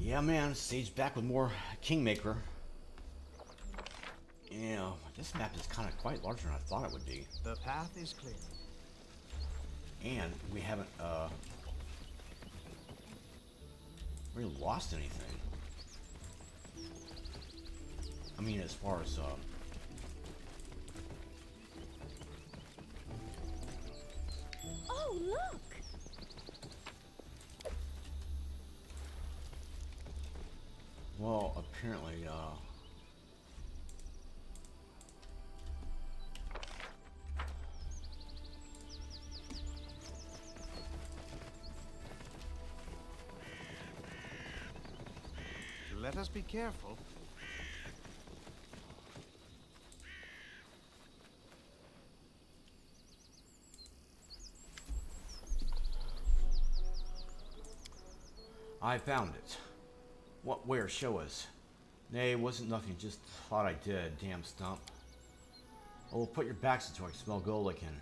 Yeah, man, Sage back with more Kingmaker. Yeah, this map is kind of quite larger than I thought it would be. The path is clear. And we haven't, really lost anything. I mean, as far as, Oh, look! well, apparently, Let us be careful. I found it. What, where? Show us. Nay, it wasn't nothing, just thought I did, damn stump. Oh, put your backs into it, I can smell gold again.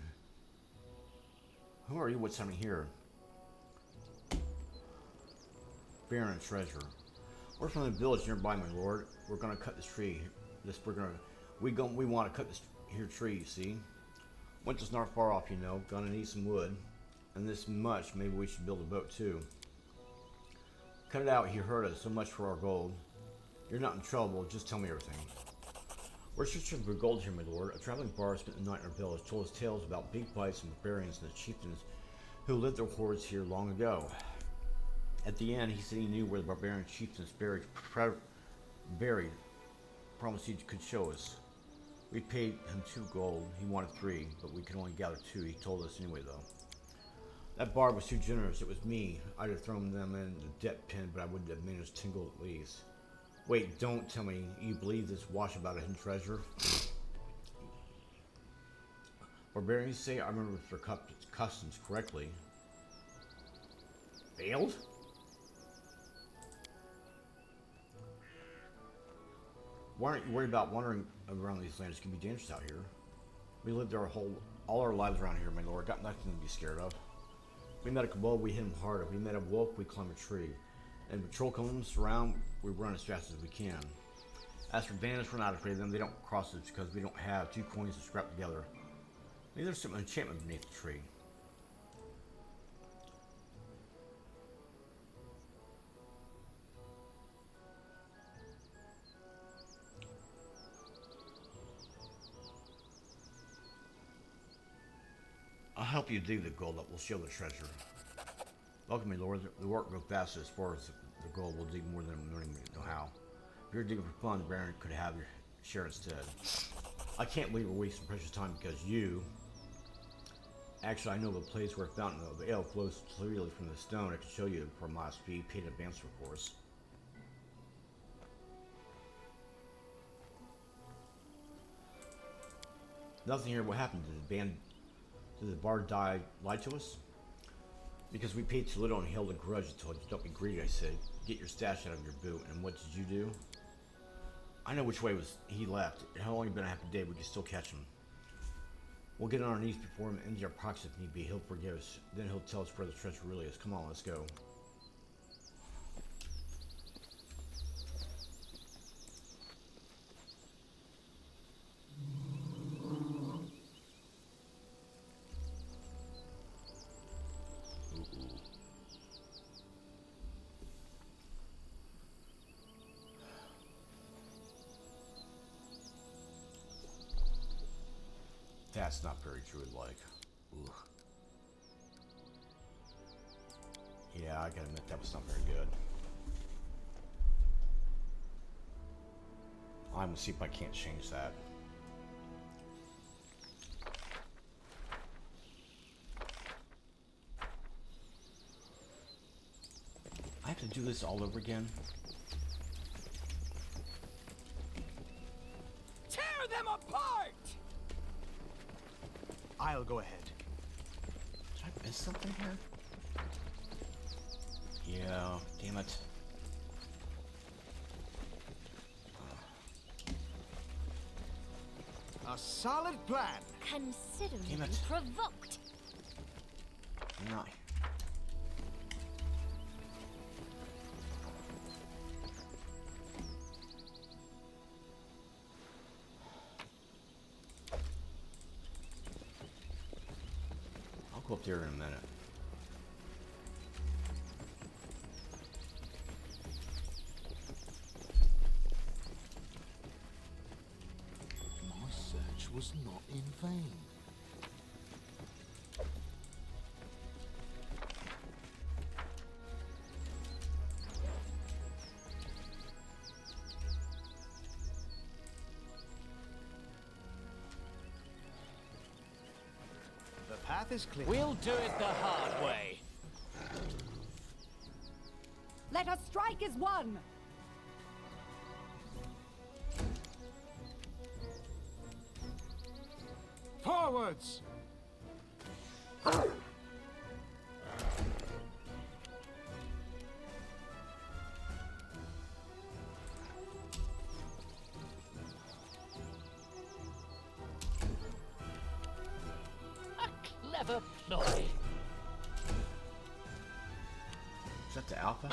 Who are you? What's happening here? Faerun treasure. We're from the village nearby, my lord. We're gonna cut this tree. We want to cut this here tree, you see? Winter's not far off, you know. Gonna need some wood. And this much, maybe we should build a boat too. Cut it out, he heard us. So much for our gold. You're not in trouble, just tell me everything. We're searching for gold here, my lord. A traveling bard spent the night in our village, told us tales about big fights and barbarians and the chieftains who lived their hordes here long ago. At the end, he said he knew where the barbarian chieftains buried. Promised he could show us. We paid him 2 gold. He wanted 3, but we could only gather 2. He told us anyway, though. That bard was too generous. It was me. I'd have thrown them in the debt pen, but I wouldn't have managed to tingle at least. Wait, don't tell me you believe this wash about a hidden treasure? Barbarians say I remember their customs correctly. Failed? Why aren't you worried about wandering around these lands? It can be dangerous out here. We lived all our lives around here, my lord. Got nothing to be scared of. We met a kobold, we hit him harder. We met a wolf, we climb a tree. And patrol comes around, we run as fast as we can. As for bandits, we're not afraid of them. They don't cross us because we don't have 2 coins to scrap together. Maybe there's some enchantment beneath the tree. I'll help you dig the gold up. We'll show the treasure. Welcome me, Lord. The work will go faster as far as the gold. We'll dig more than we know how. If you're digging for fun, the Baron could have your share instead. I can't believe we're wasting precious time because you... Actually, I know of a place where a fountain of the ale flows clearly from the stone. I can show you for my speed. Paid advance, of course. Nothing here. What happened? Did the bard lie to us? Because we paid too little and held a grudge. I told you, don't be greedy, I said. Get your stash out of your boot. And what did you do? I know which way he left. It had only been a half a day. We could still catch him. We'll get on our knees before him and empty our pockets if need be. He'll forgive us. Then he'll tell us where the treasure really is. Come on, let's go. That's not very druid-like. Ooh. Yeah, I gotta admit, that was not very good. I'm gonna see if I can't change that. I have to do this all over again? Tear them apart! I'll go ahead. Did I miss something here? Yeah, damn it. A solid plan. Consider me Damn it. provoked. No. up there in a minute. My search was not in vain. The path is clear. We'll do it the hard way. Let us strike as one! Forwards! A clever ploy. Is that the alpha?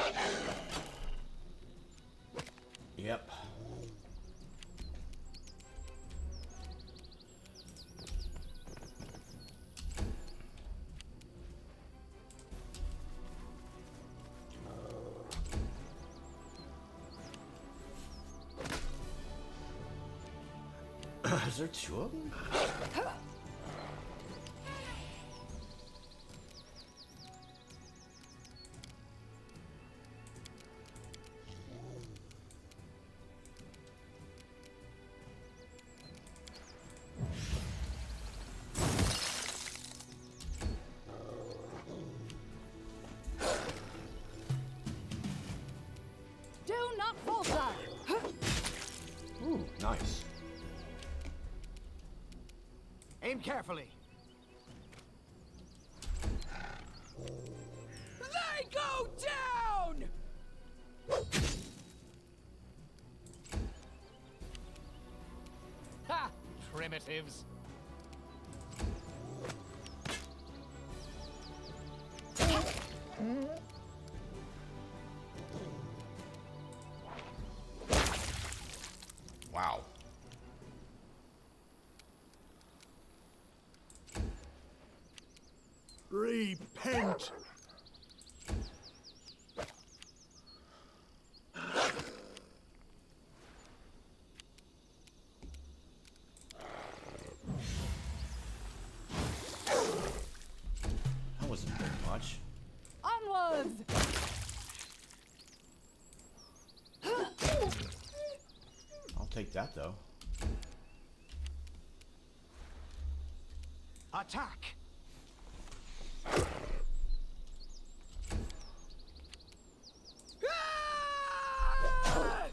Yep. Is there two of them? Do not falter! Ooh, nice. Aim carefully. They go down! Ha! Primitives. Wow. Repent! That wasn't very much. Onwards! I'll take that though. Attack! Ah!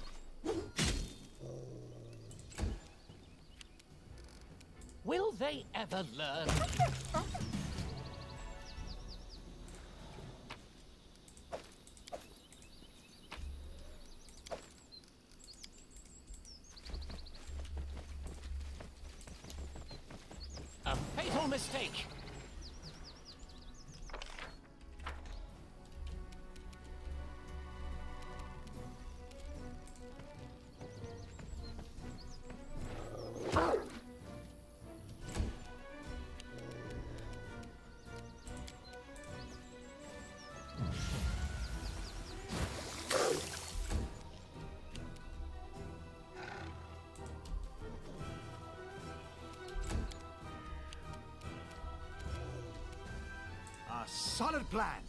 Will they ever learn? A fatal mistake. A solid plan.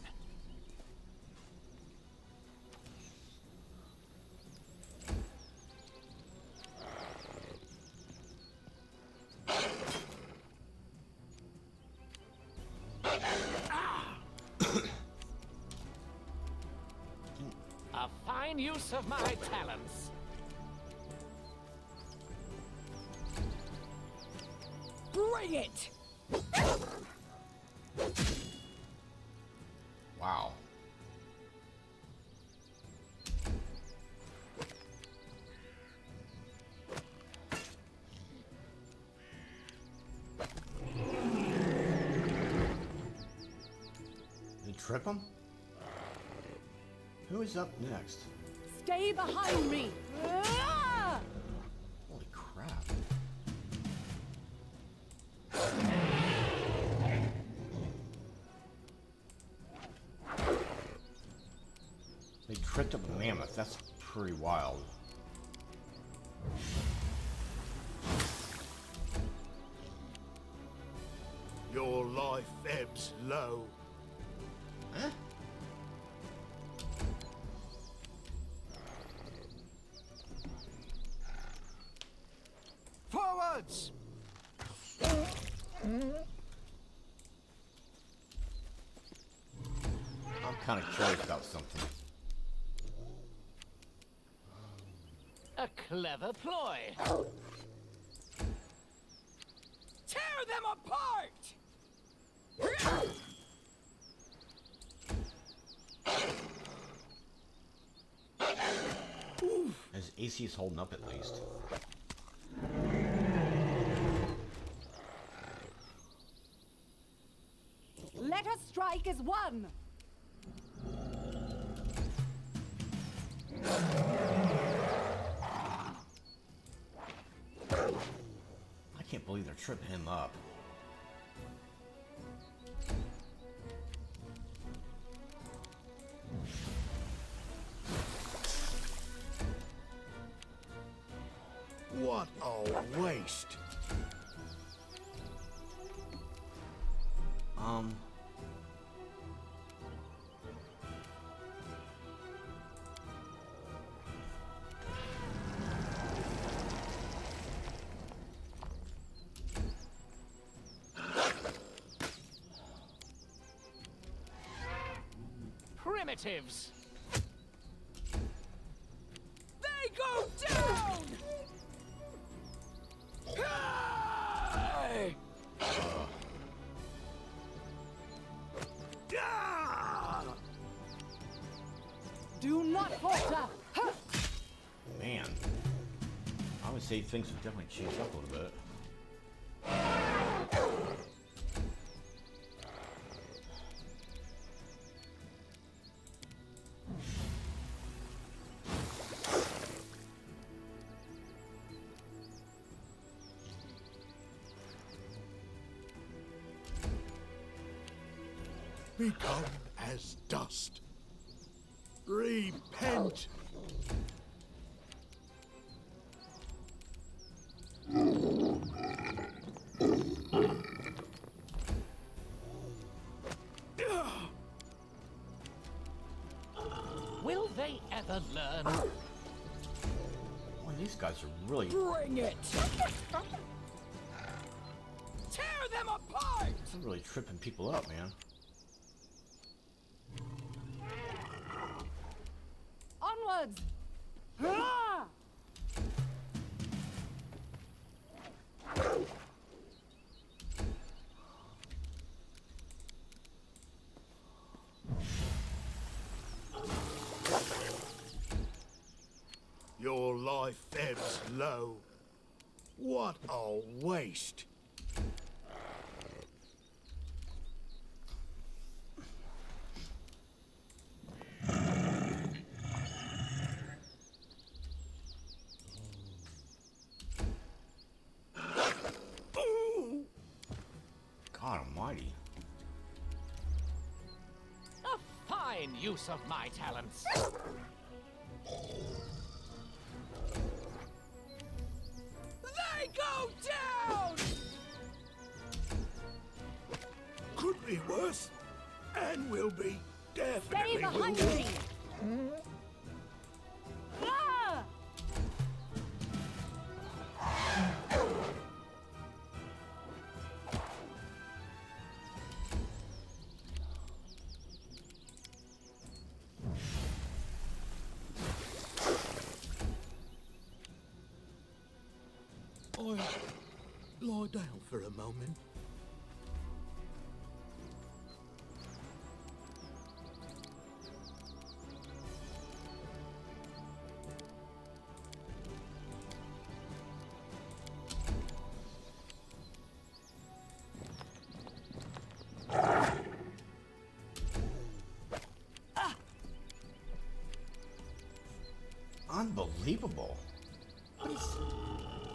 A fine use of my talents. Bring it! Wow. Did it trip him? Who is up next? Stay behind me! Ah! Holy crap. tripped up a mammoth. That's pretty wild. Your life ebbs low. Huh? Forwards! I'm kind of curious about something. A clever ploy. Tear them apart! His AC is holding up at least. Let us strike as one. I can't believe they're tripping him up. What a waste! Primitives. They go down! Hey! Ah! Do not falter. Huh. Man, I would say things would definitely change up a little bit. Become as dust. Repent. Will they ever learn? Boy, these guys are really Bring it. Tear them apart. they're really tripping people up, man. Onwards. Ah! Your life ebbs low. What a waste. God almighty. A fine use of my talents. They go down! Could be worse, and will be. Stay Definitely will behind be. me. Ah! Lie down for a moment. Unbelievable.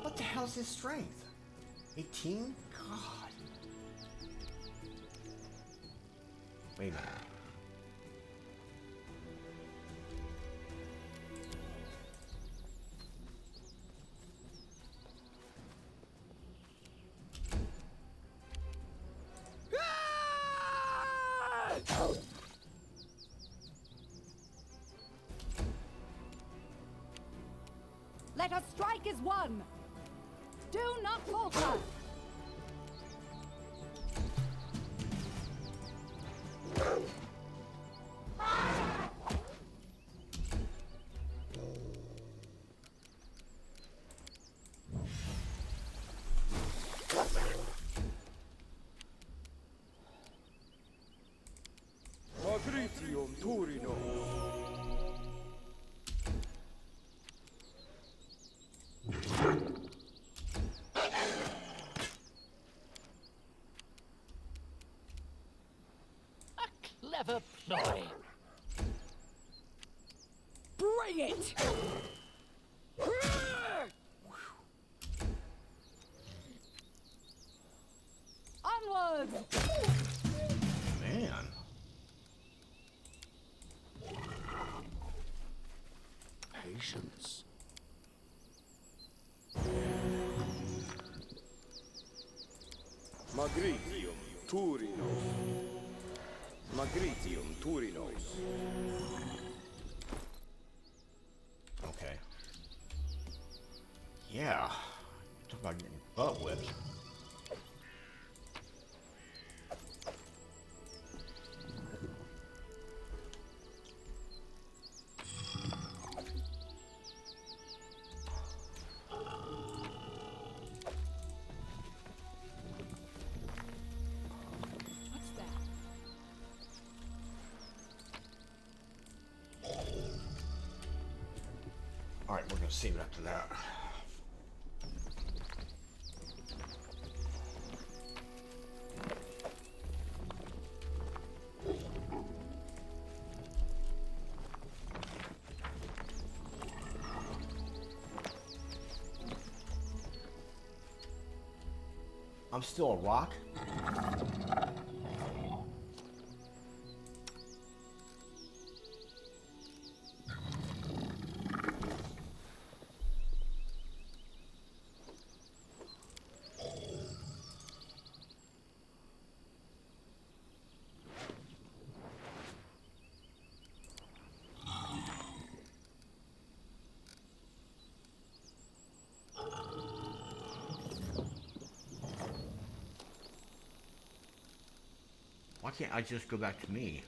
What the hell's his strength? 18? God. Wait a minute. Let us strike as one. Do not falter. Magritium Turino. A clever ploy. Bring it. Onwards. Man. Patience. Magritium Turino. Magritium Turinos. Okay. Yeah. Talk about getting butt whipped. What's that? Alright, we're gonna save it up to that. I'm still a rock? Why can't I just go back to me?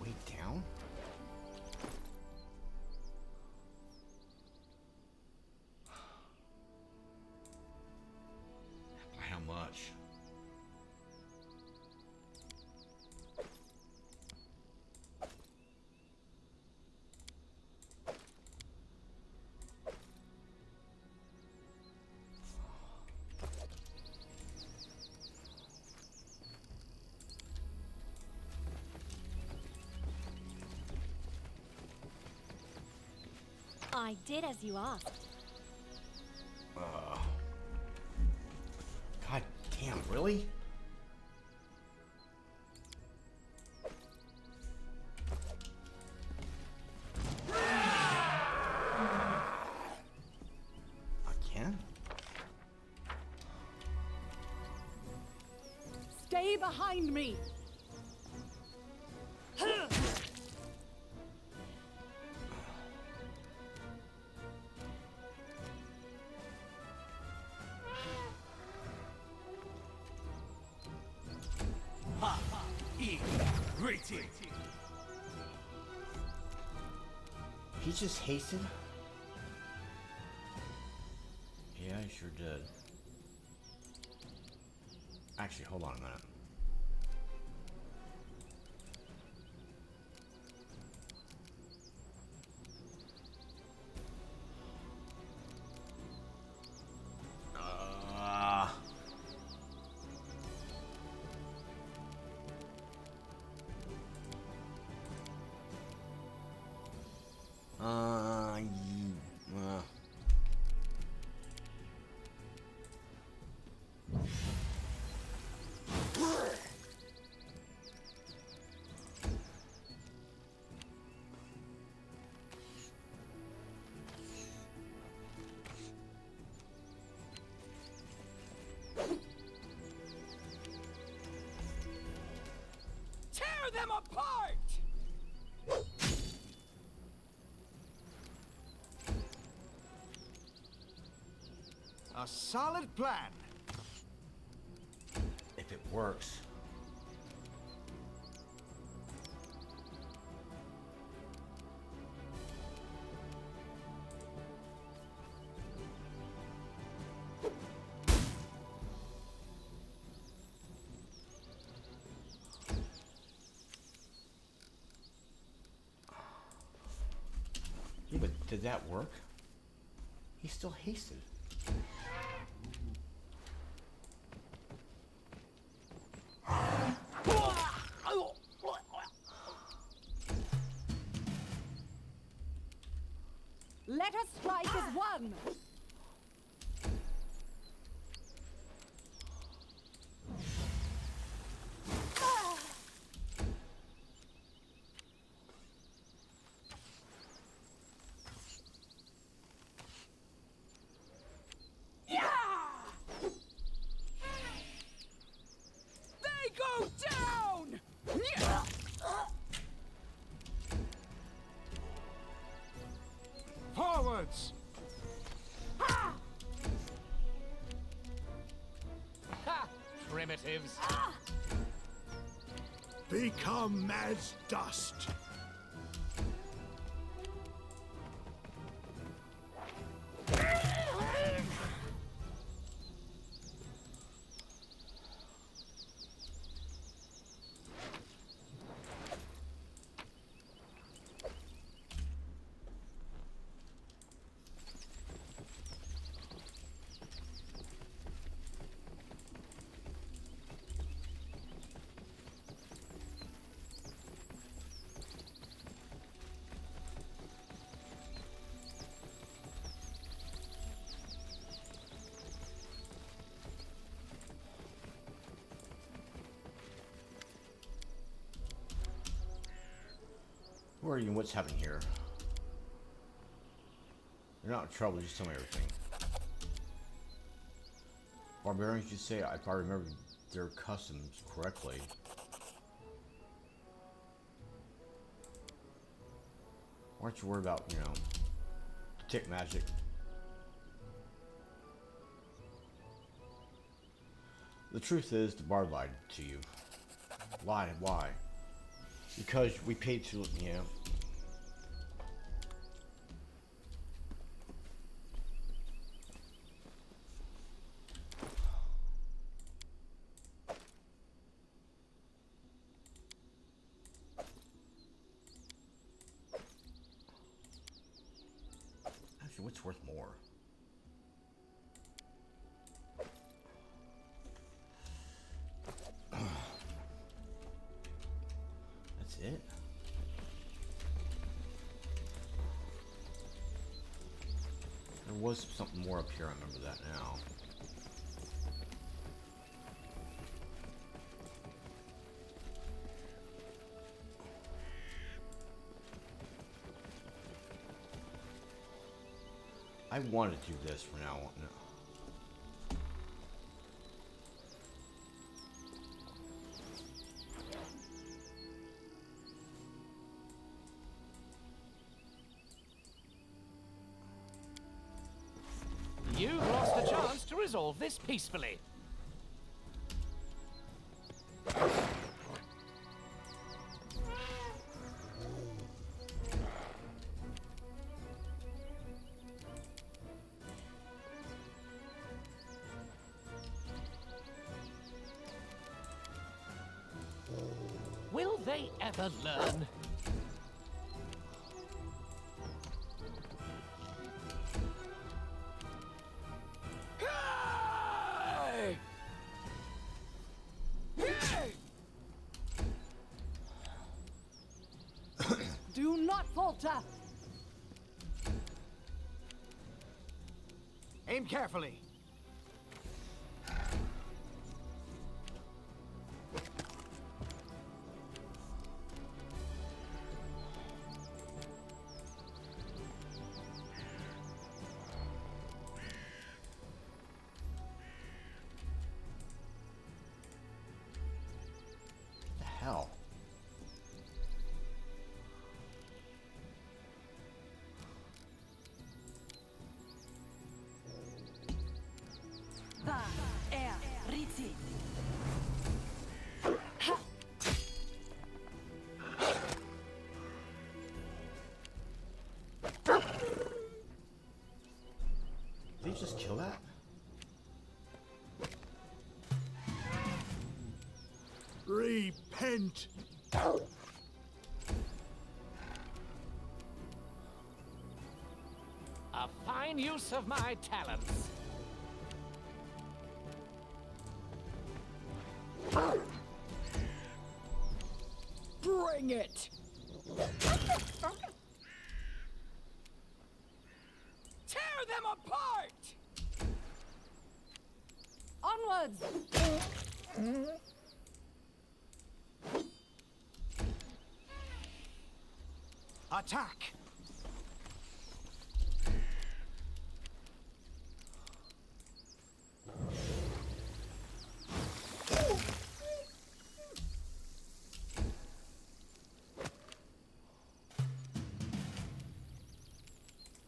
Way down? By how much? I did as you asked. God damn, really? Again? Stay behind me. Greeting. He just hasted? Yeah, he sure did. Actually, hold on a minute. them apart! A solid plan. If it works. Yeah, but did that work? He still hasted. Let us strike as one. They go down! Forwards! Ha! Primitives. Become as dust. Who are you and what's happening here? You're not in trouble, just tell me everything. Barbarians, you say, if I remember their customs correctly. Why aren't you worried about, you know, tick magic? The truth is, the bard lied to you. Lied, why? Because we paid to, you know. Actually, what's worth more? That's it? There was something more up here, I remember that now. I wanted to do this for now. No. You've lost a chance to resolve this peacefully. Will they ever learn? Hey! Hey! Do not falter. Aim carefully. What the hell? you just kill that? Repent. A fine use of my talents. Bring it! Tear them apart! Onwards! Attack!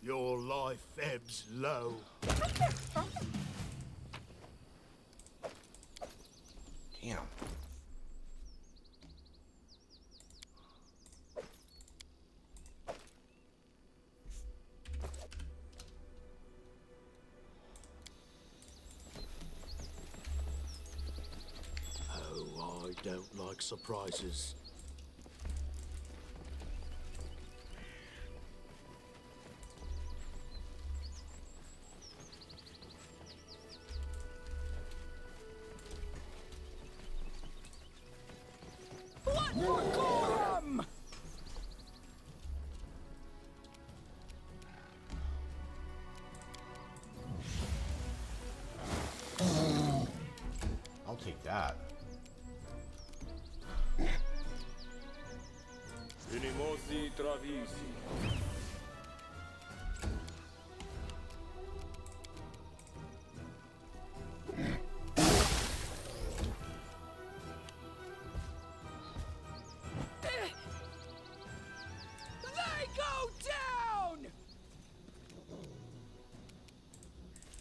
Your life ebbs low. Damn. Oh, I don't like surprises. What for Gorham? I'll take that. Unimosi travisi. They go down!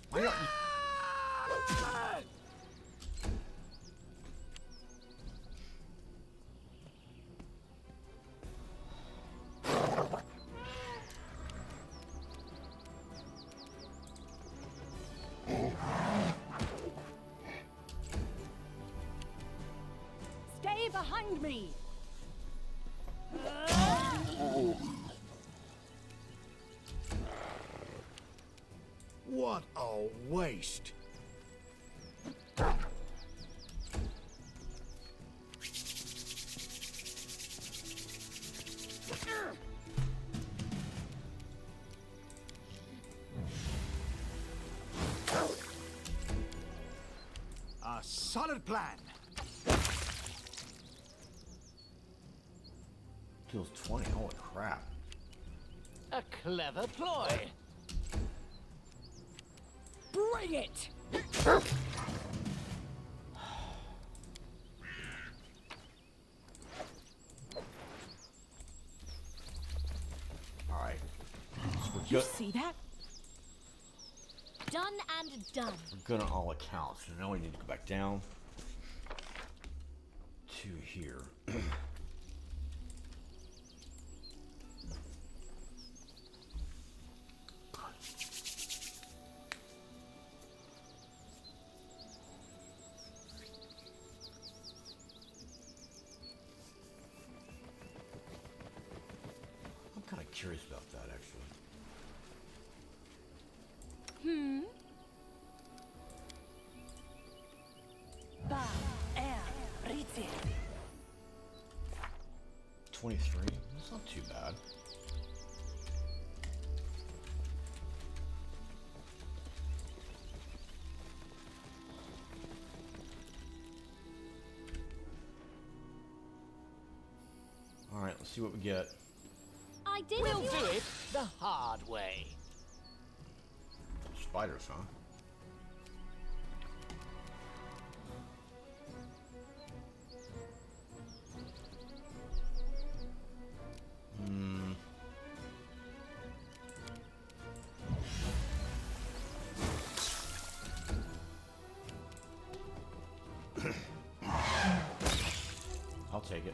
Why not? Ah! Stay behind me! What a waste. A solid plan. Kills 20. Holy crap. A clever ploy. Bring it! Alright. So You see that? Done and done. we're good on all accounts. So now we need to go back down to here. I'm kind of curious about that, actually. Ba, Rizzi. 23. That's not too bad. Alright, let's see what we get. I did We'll as you do asked. it the hard way. Spiders, huh? Hmm. I'll take it.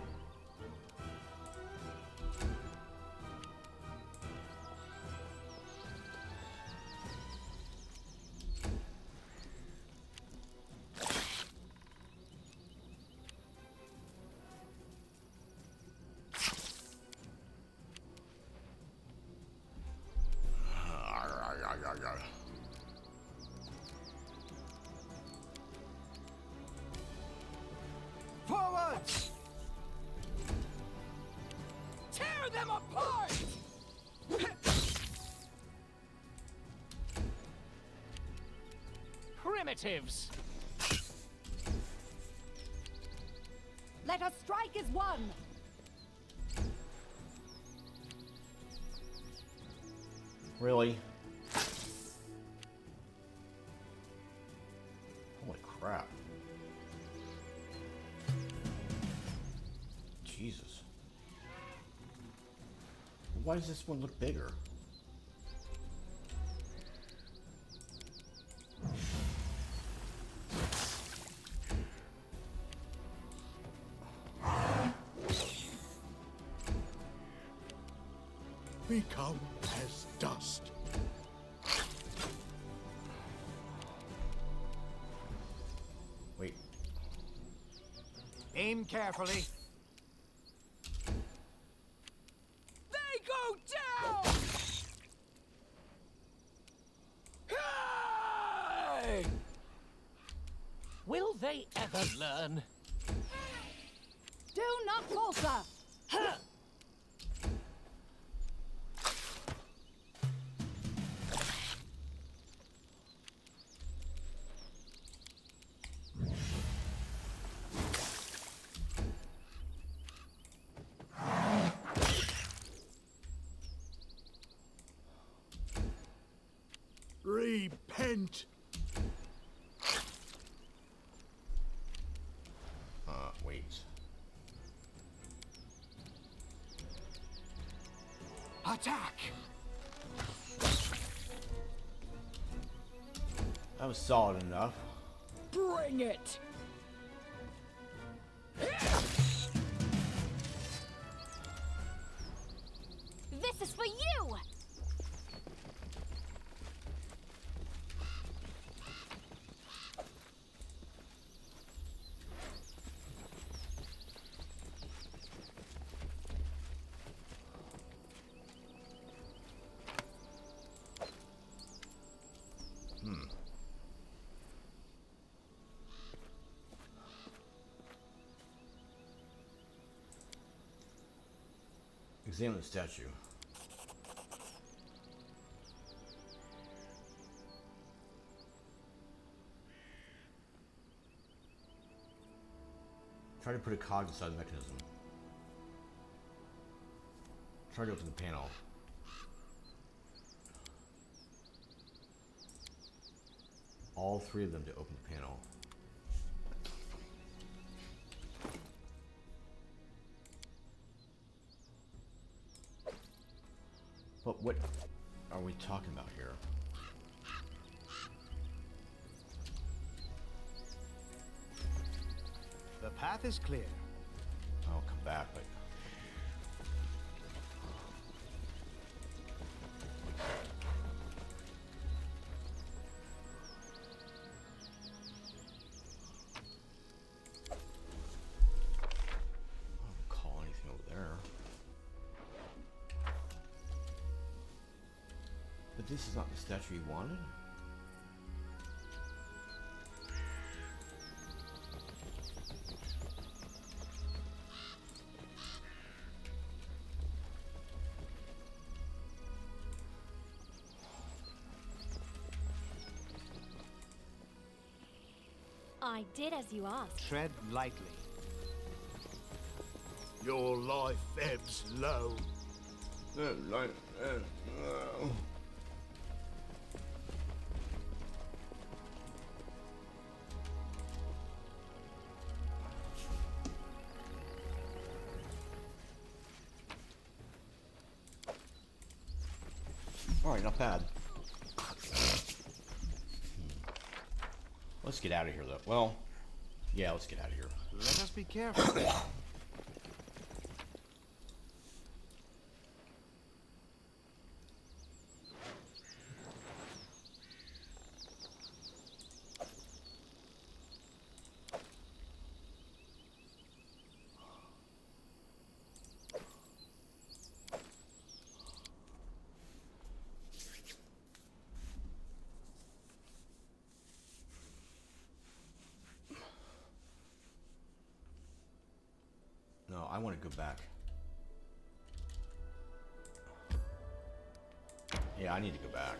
Primitives. Let us strike as one. Really? Holy crap. Jesus. Why does this one look bigger? Become as dust. Wait. Aim carefully. They go down! Hey! Will they ever learn? Do not falter! Huh! Repent. Wait. Attack! That was solid enough. Bring it! This is for you! Examine the statue. Try to put a cog inside the mechanism. Try to open the panel. All three of them to open the panel. But what are we talking about here? The path is clear. I'll come back, but... I don't call anything over there. But this is not the statue you wanted? I did as you asked. Tread lightly. Your life ebbs low. Alright, not bad. Let's get out of here, though. Well, yeah, let's get out of here. Let us be careful. No, I want to go back. Yeah, I need to go back.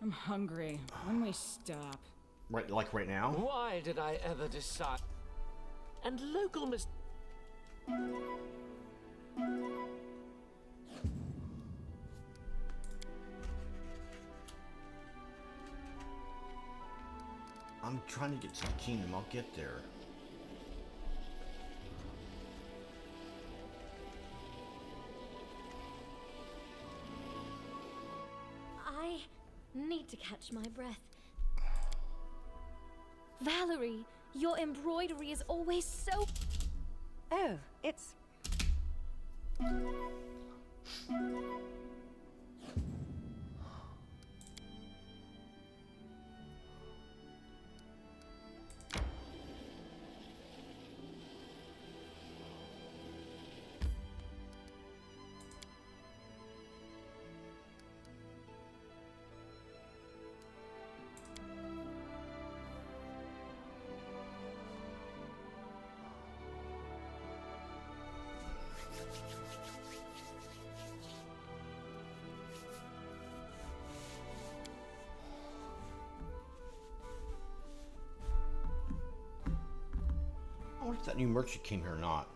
I'm hungry. When we stop. Right, like right now? Why did I ever decide? And local mis- I'm trying to get to the kingdom. I'll get there. I need to catch my breath. Valerie, your embroidery is always so... Oh, it's... I wonder if that new merchant came here or not.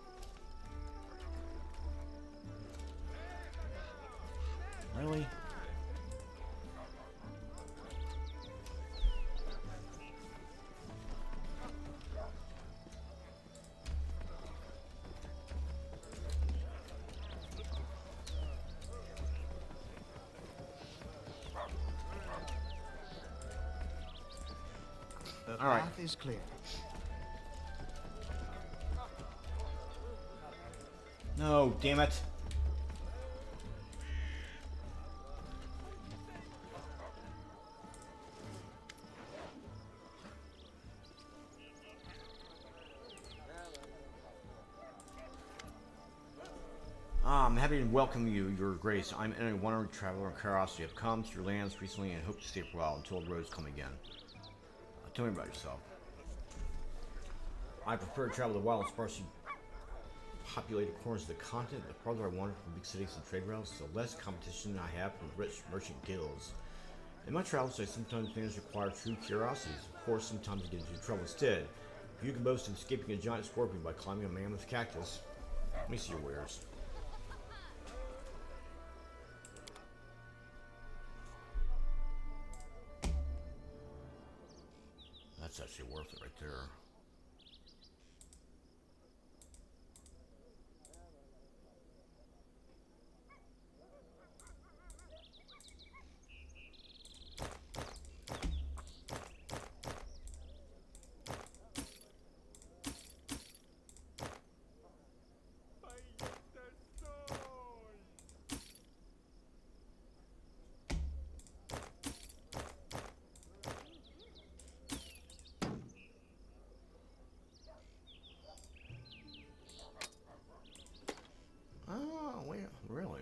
Really? The All right. path is clear. No, damn it. I'm happy to welcome you, Your Grace. I'm a wandering traveler and curiosity. I've come to your lands recently and hope to stay for a while until the roads come again. Tell me about yourself. I prefer to travel the wild and sparsely populated corners of the continent. The farther I wander from big cities and trade routes, the less competition I have from rich merchant guilds. In my travels, I sometimes things require true curiosities. Of course, sometimes I get into trouble instead. If you can boast of escaping a giant scorpion by climbing a mammoth cactus, let me see your wares. That's actually worth it right there. Oh, wait, really?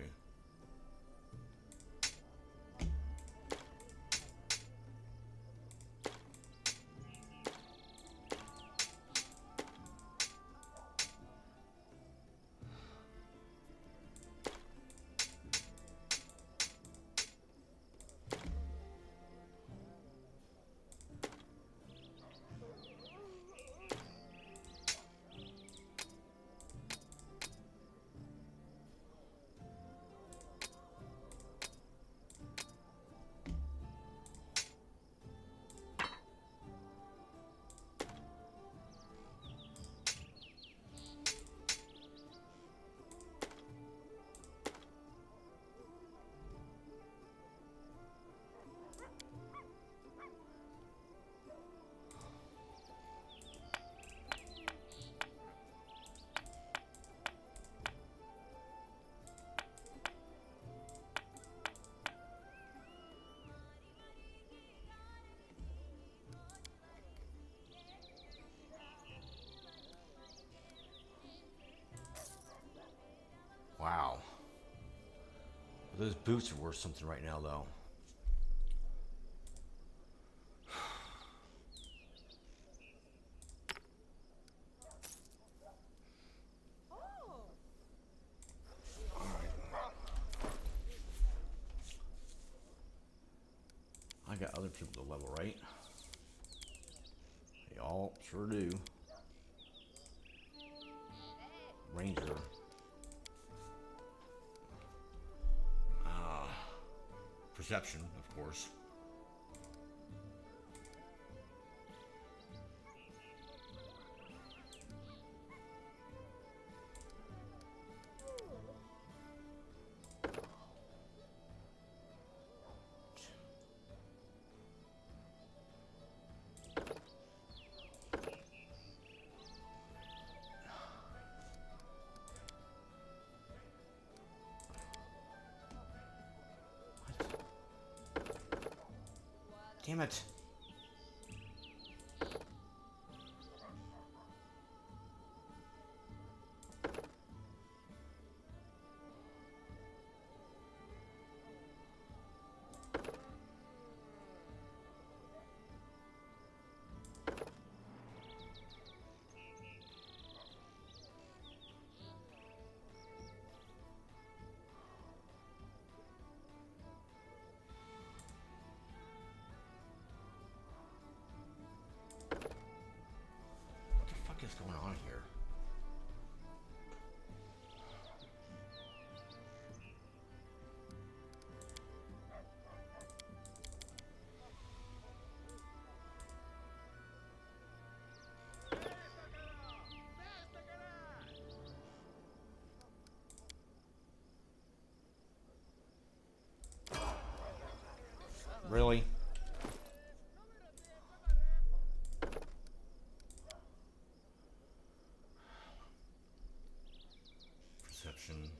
Wow. Those boots are worth something right now, though. I got other people to level, right? They all sure do. Ranger. Perception, of course. Damn it. What is going on here? Really? Perception,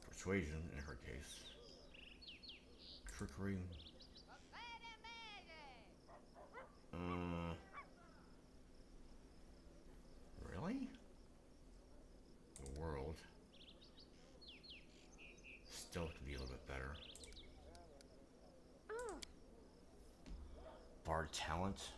persuasion in her case, trickery. Really? The world still could be a little bit better. Bard talent.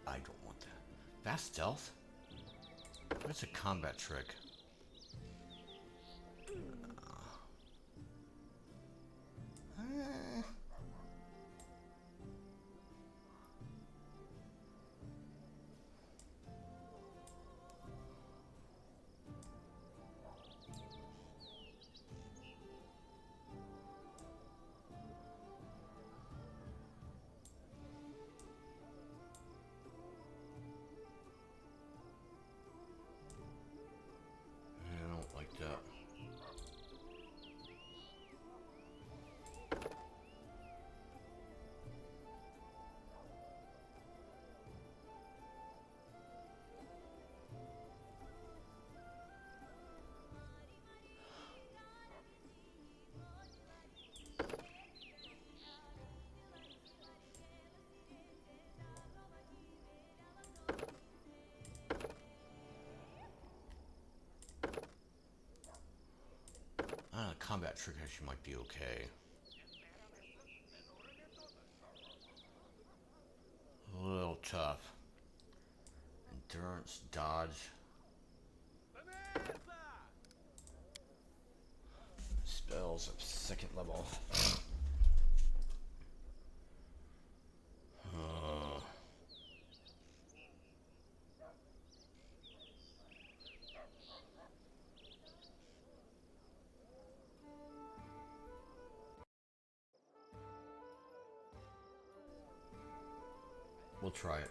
I don't want that. Fast stealth? That's a combat trick. I don't like that. Combat trick actually might be okay. A little tough. Endurance, dodge. Spells of second level. We'll try it.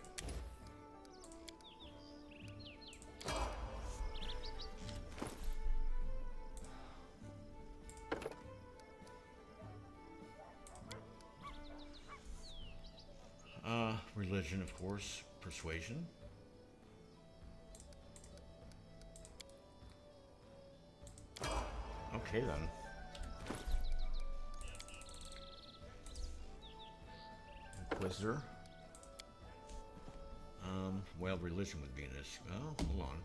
Religion, of course. Persuasion. Okay then. Inquisitor. Well, religion would be in this. Oh, hold on.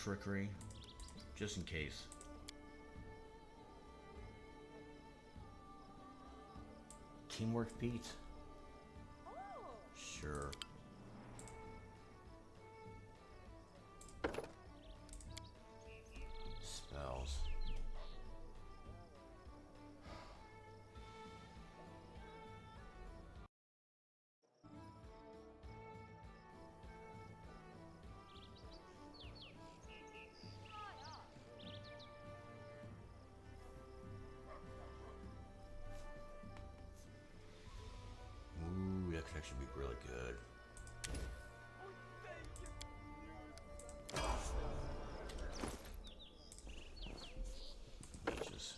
trickery, just in case. Teamwork feat? Sure. Spells. Ooh, that could actually be really good. Mages.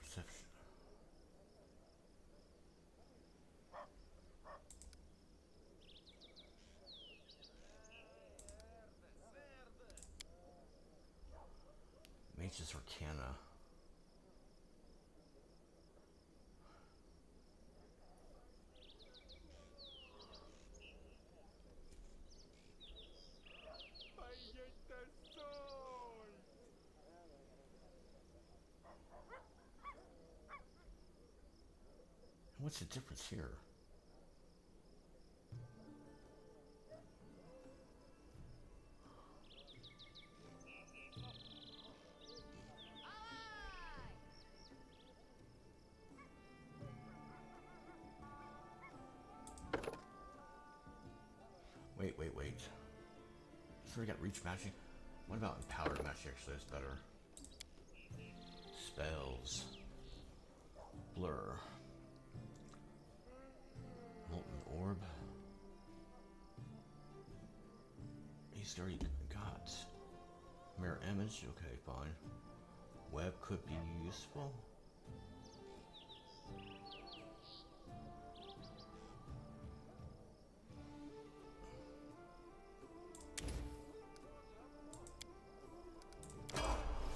Perception. Mages Arcana. What's the difference here? Wait. So we got reach matching. What about empowered matching? Actually, that's better. Spells. Blur. Molten orb. He's already got mirror image. Okay, fine. Web could be useful.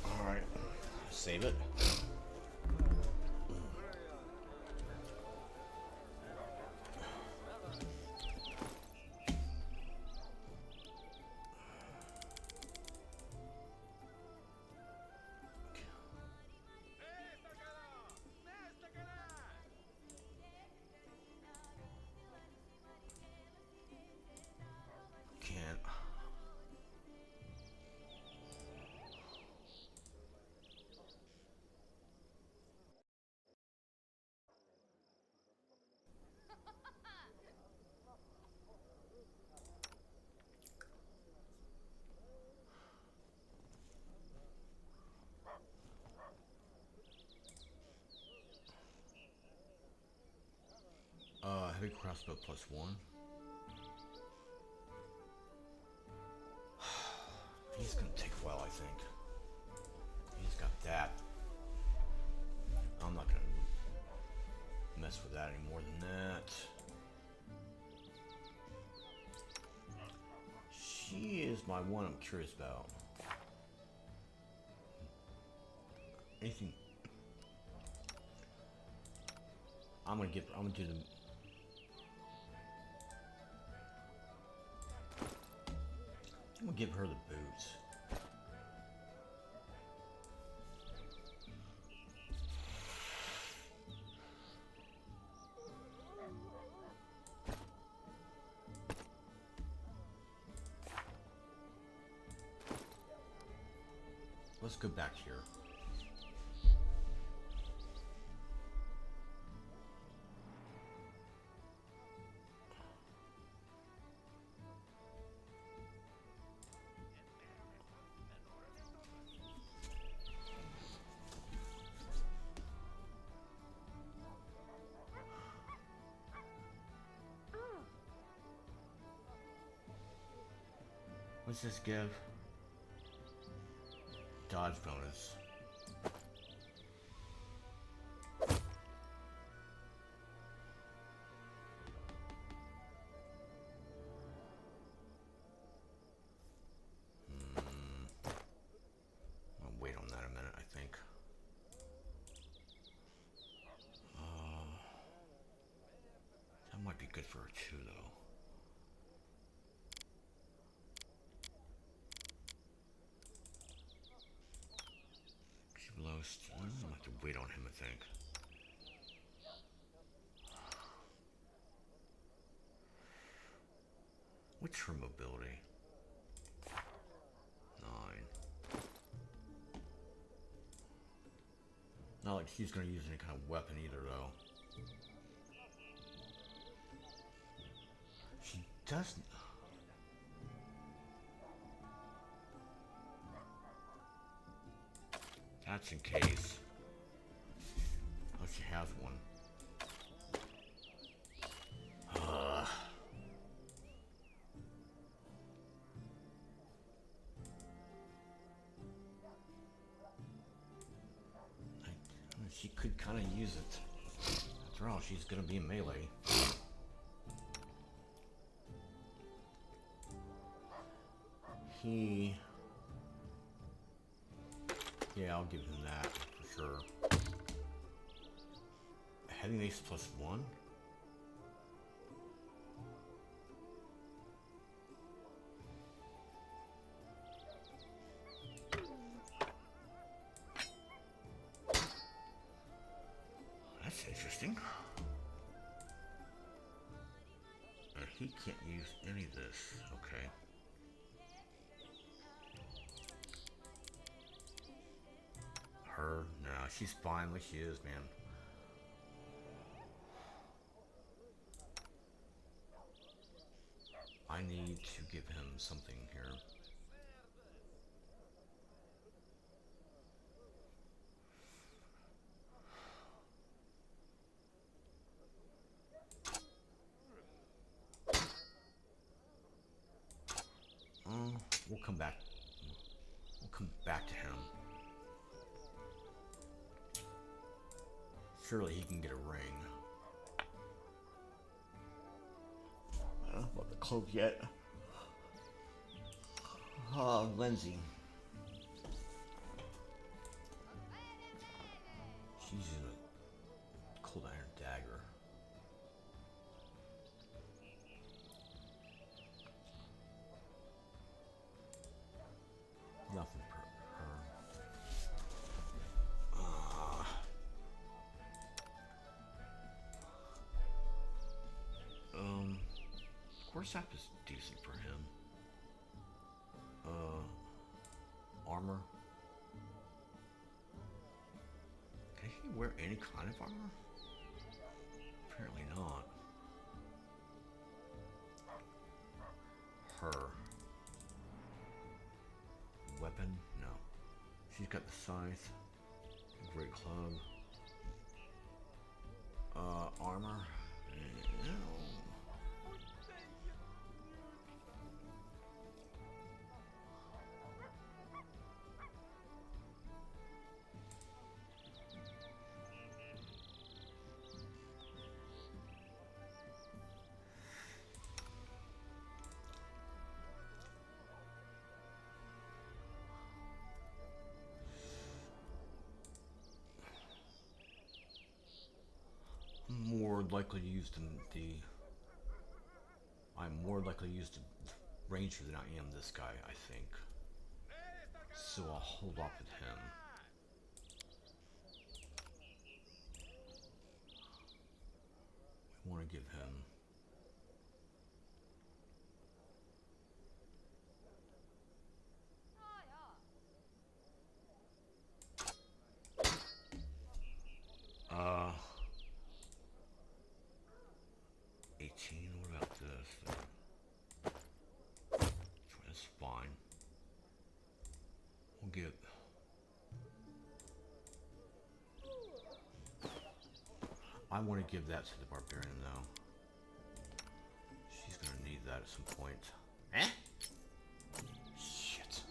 All right, save it. Can't. Heavy crossbow +1. He's gonna take a while, I think. He's got that. I'm not gonna mess with that any more than that. She is my one I'm curious about. Anything? I'm gonna do the. I'm gonna give her the boots. Let's go back here. What's this give? Dodge bonus. I'll wait on that a minute, I think. That might be good for her too, though. wait on him, I think. What's her mobility? 9. Not like she's gonna use any kind of weapon either, though. She doesn't. That's in case. Oh, she has one. She could kind of use it. After all, she's gonna be in melee. Yeah, I'll give him that for sure. Heading ace +1? That's interesting. And he can't use any of this, okay. Her? No, she's fine like she is, man. I need to give him something here. We'll come back. We'll come back to him. Surely he can get a ring. I don't know about the cloak yet. Lindsay. She's using a cold iron dagger. Nothing for her. Corsap is decent for him. Armor. Can he wear any kind of armor? Apparently not. Her. Weapon? No. She's got the scythe. Great club. Armor? No. I'm more likely to use the ranger than I am this guy, I think. So I'll hold off with him. We want to give him what about this? That's fine. We'll get. I want to give that to the barbarian though. She's gonna need that at some point. Eh? Shit.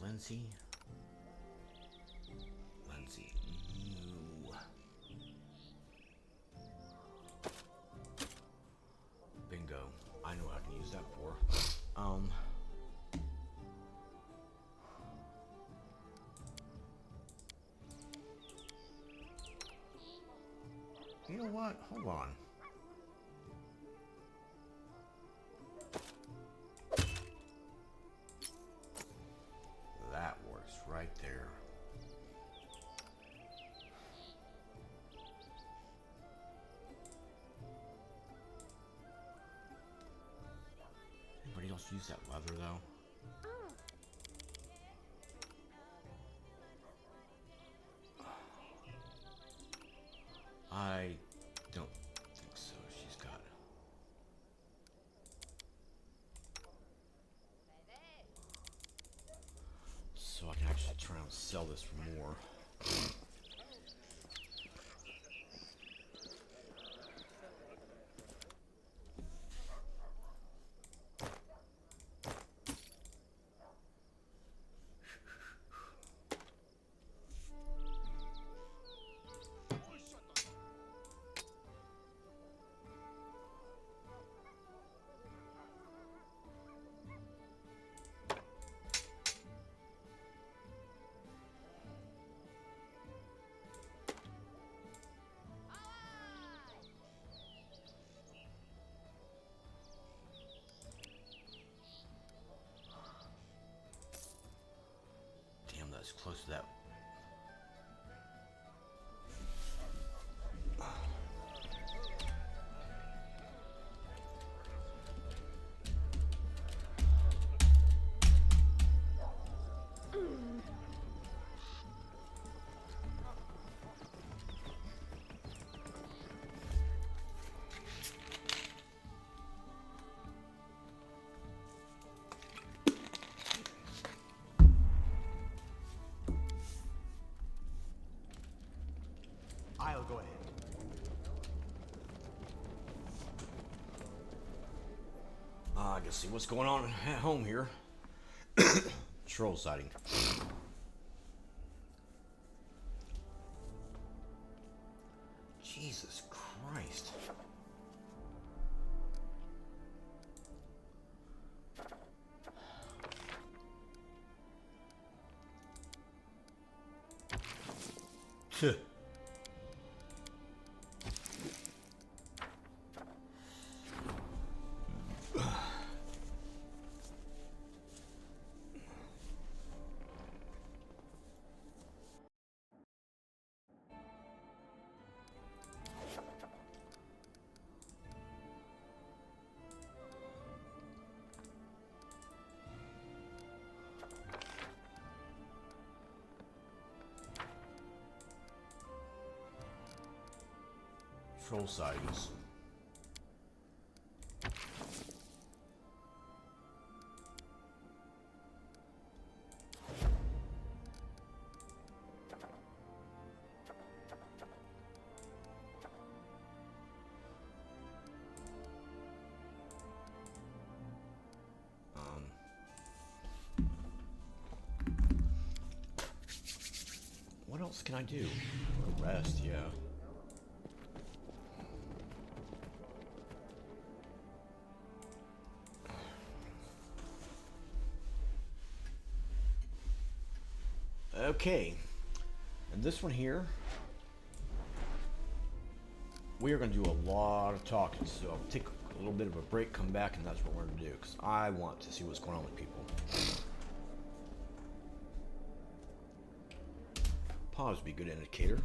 Lindsay. You. Bingo. I know what I can use that for. what? Hold on. That works right there. Anybody else use that leather though? I don't think so. She's got. So I can actually try and sell this for more. Damn, that's close to that. I'll go ahead. I can see what's going on at home here. Troll sighting. Jesus Christ. Tuh. Troll sightings. What else can I do? Rest, yeah. Okay, and this one here, we are going to do a lot of talking, so I'll take a little bit of a break, come back, and that's what we're going to do, because I want to see what's going on with people. Pause would be a good indicator.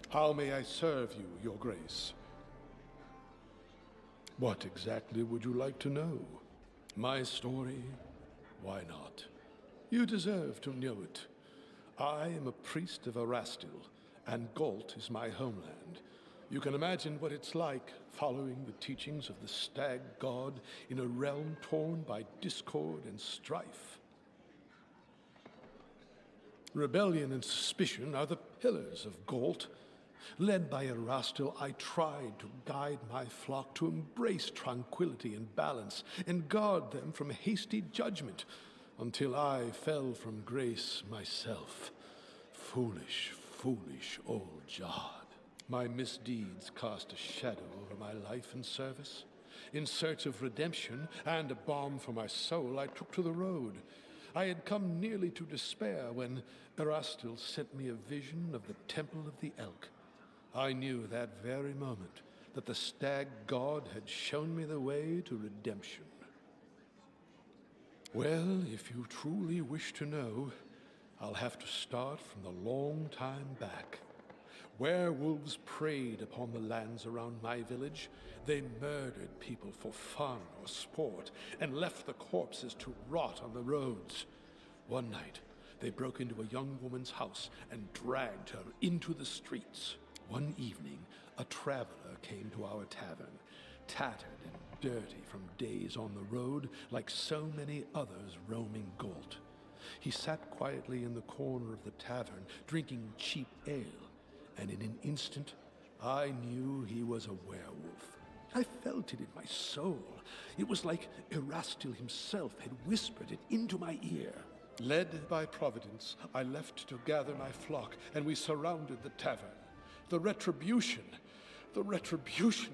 How may I serve you, Your Grace? What exactly would you like to know? My story? Why not? You deserve to know it. I am a priest of Erastil, and Galt is my homeland. You can imagine what it's like following the teachings of the stag god in a realm torn by discord and strife. Rebellion and suspicion are the pillars of Galt. Led by Erastil, I tried to guide my flock to embrace tranquility and balance and guard them from hasty judgment, until I fell from grace myself. Foolish, foolish old Jod. My misdeeds cast a shadow over my life and service. In search of redemption and a balm for my soul, I took to the road. I had come nearly to despair when Erastil sent me a vision of the Temple of the Elk. I knew that very moment that the stag god had shown me the way to redemption. Well, if you truly wish to know, I'll have to start from the long time back. Werewolves preyed upon the lands around my village. They murdered people for fun or sport and left the corpses to rot on the roads. One night, they broke into a young woman's house and dragged her into the streets. One evening, a traveler came to our tavern, tattered and dirty from days on the road, like so many others roaming Galt. He sat quietly in the corner of the tavern, drinking cheap ale, and in an instant, I knew he was a werewolf. I felt it in my soul. It was like Erastil himself had whispered it into my ear. Led by Providence, I left to gather my flock, and we surrounded the tavern. The retribution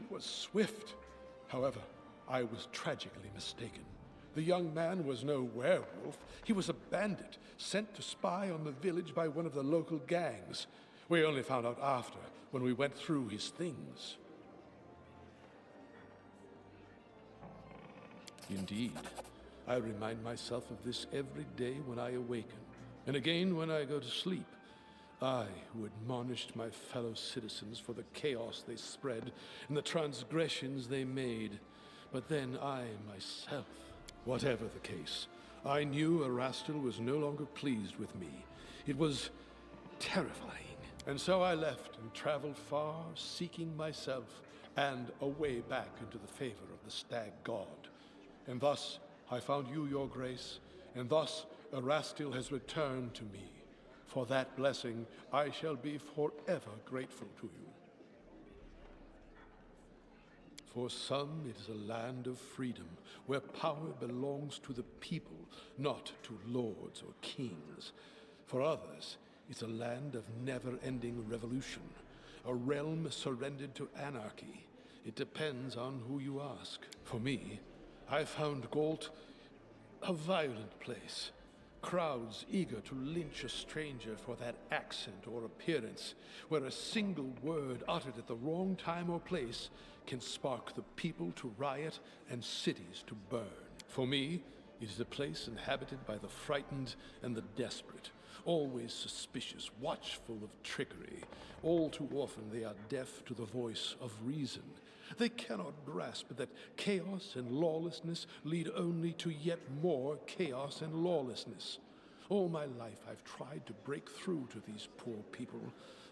was swift. However, I was tragically mistaken. The young man was no werewolf. He was a bandit, sent to spy on the village by one of the local gangs. We only found out after, when we went through his things. Indeed, I remind myself of this every day when I awaken, and again when I go to sleep. I, who admonished my fellow citizens for the chaos they spread and the transgressions they made, but then I myself. Whatever the case, I knew Erastil was no longer pleased with me. It was terrifying. And so I left and traveled far, seeking myself and a way back into the favor of the stag god. And thus I found you, Your Grace, and thus Erastil has returned to me. For that blessing, I shall be forever grateful to you. For some, it is a land of freedom, where power belongs to the people, not to lords or kings. For others, it's a land of never-ending revolution, a realm surrendered to anarchy. It depends on who you ask. For me, I found Galt a violent place. Crowds eager to lynch a stranger for that accent or appearance, where a single word uttered at the wrong time or place can spark the people to riot and cities to burn. For me, it is a place inhabited by the frightened and the desperate, always suspicious, watchful of trickery. All too often they are deaf to the voice of reason. They cannot grasp that chaos and lawlessness lead only to yet more chaos and lawlessness. All my life I've tried to break through to these poor people,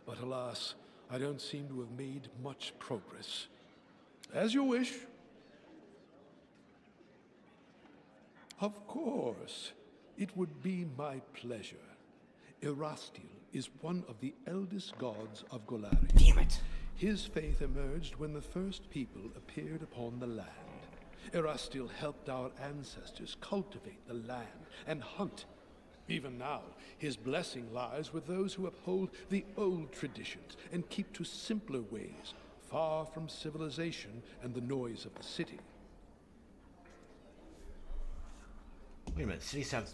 but alas, I don't seem to have made much progress. As you wish. Of course, it would be my pleasure. Erastil is one of the eldest gods of Golarion. Damn it! His faith emerged when the first people appeared upon the land. Erastil helped our ancestors cultivate the land and hunt. Even now, his blessing lies with those who uphold the old traditions and keep to simpler ways, far from civilization and the noise of the city. Wait a minute, cities have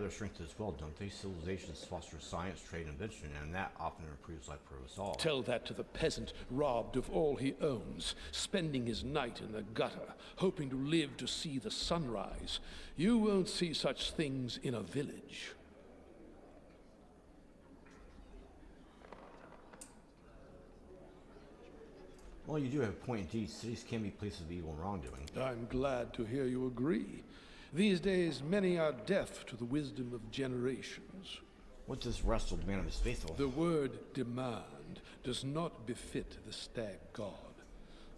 their strength as well, don't they? Civilizations foster science, trade, and invention, and that often improves life for us all. Tell that to the peasant robbed of all he owns, spending his night in the gutter, hoping to live to see the sunrise. You won't see such things in a village. Well, you do have a point indeed. Cities can be places of evil and wrongdoing. I'm glad to hear you agree. These days, many are deaf to the wisdom of generations. What does wrestle man of his faithful? The word demand does not befit the stag god.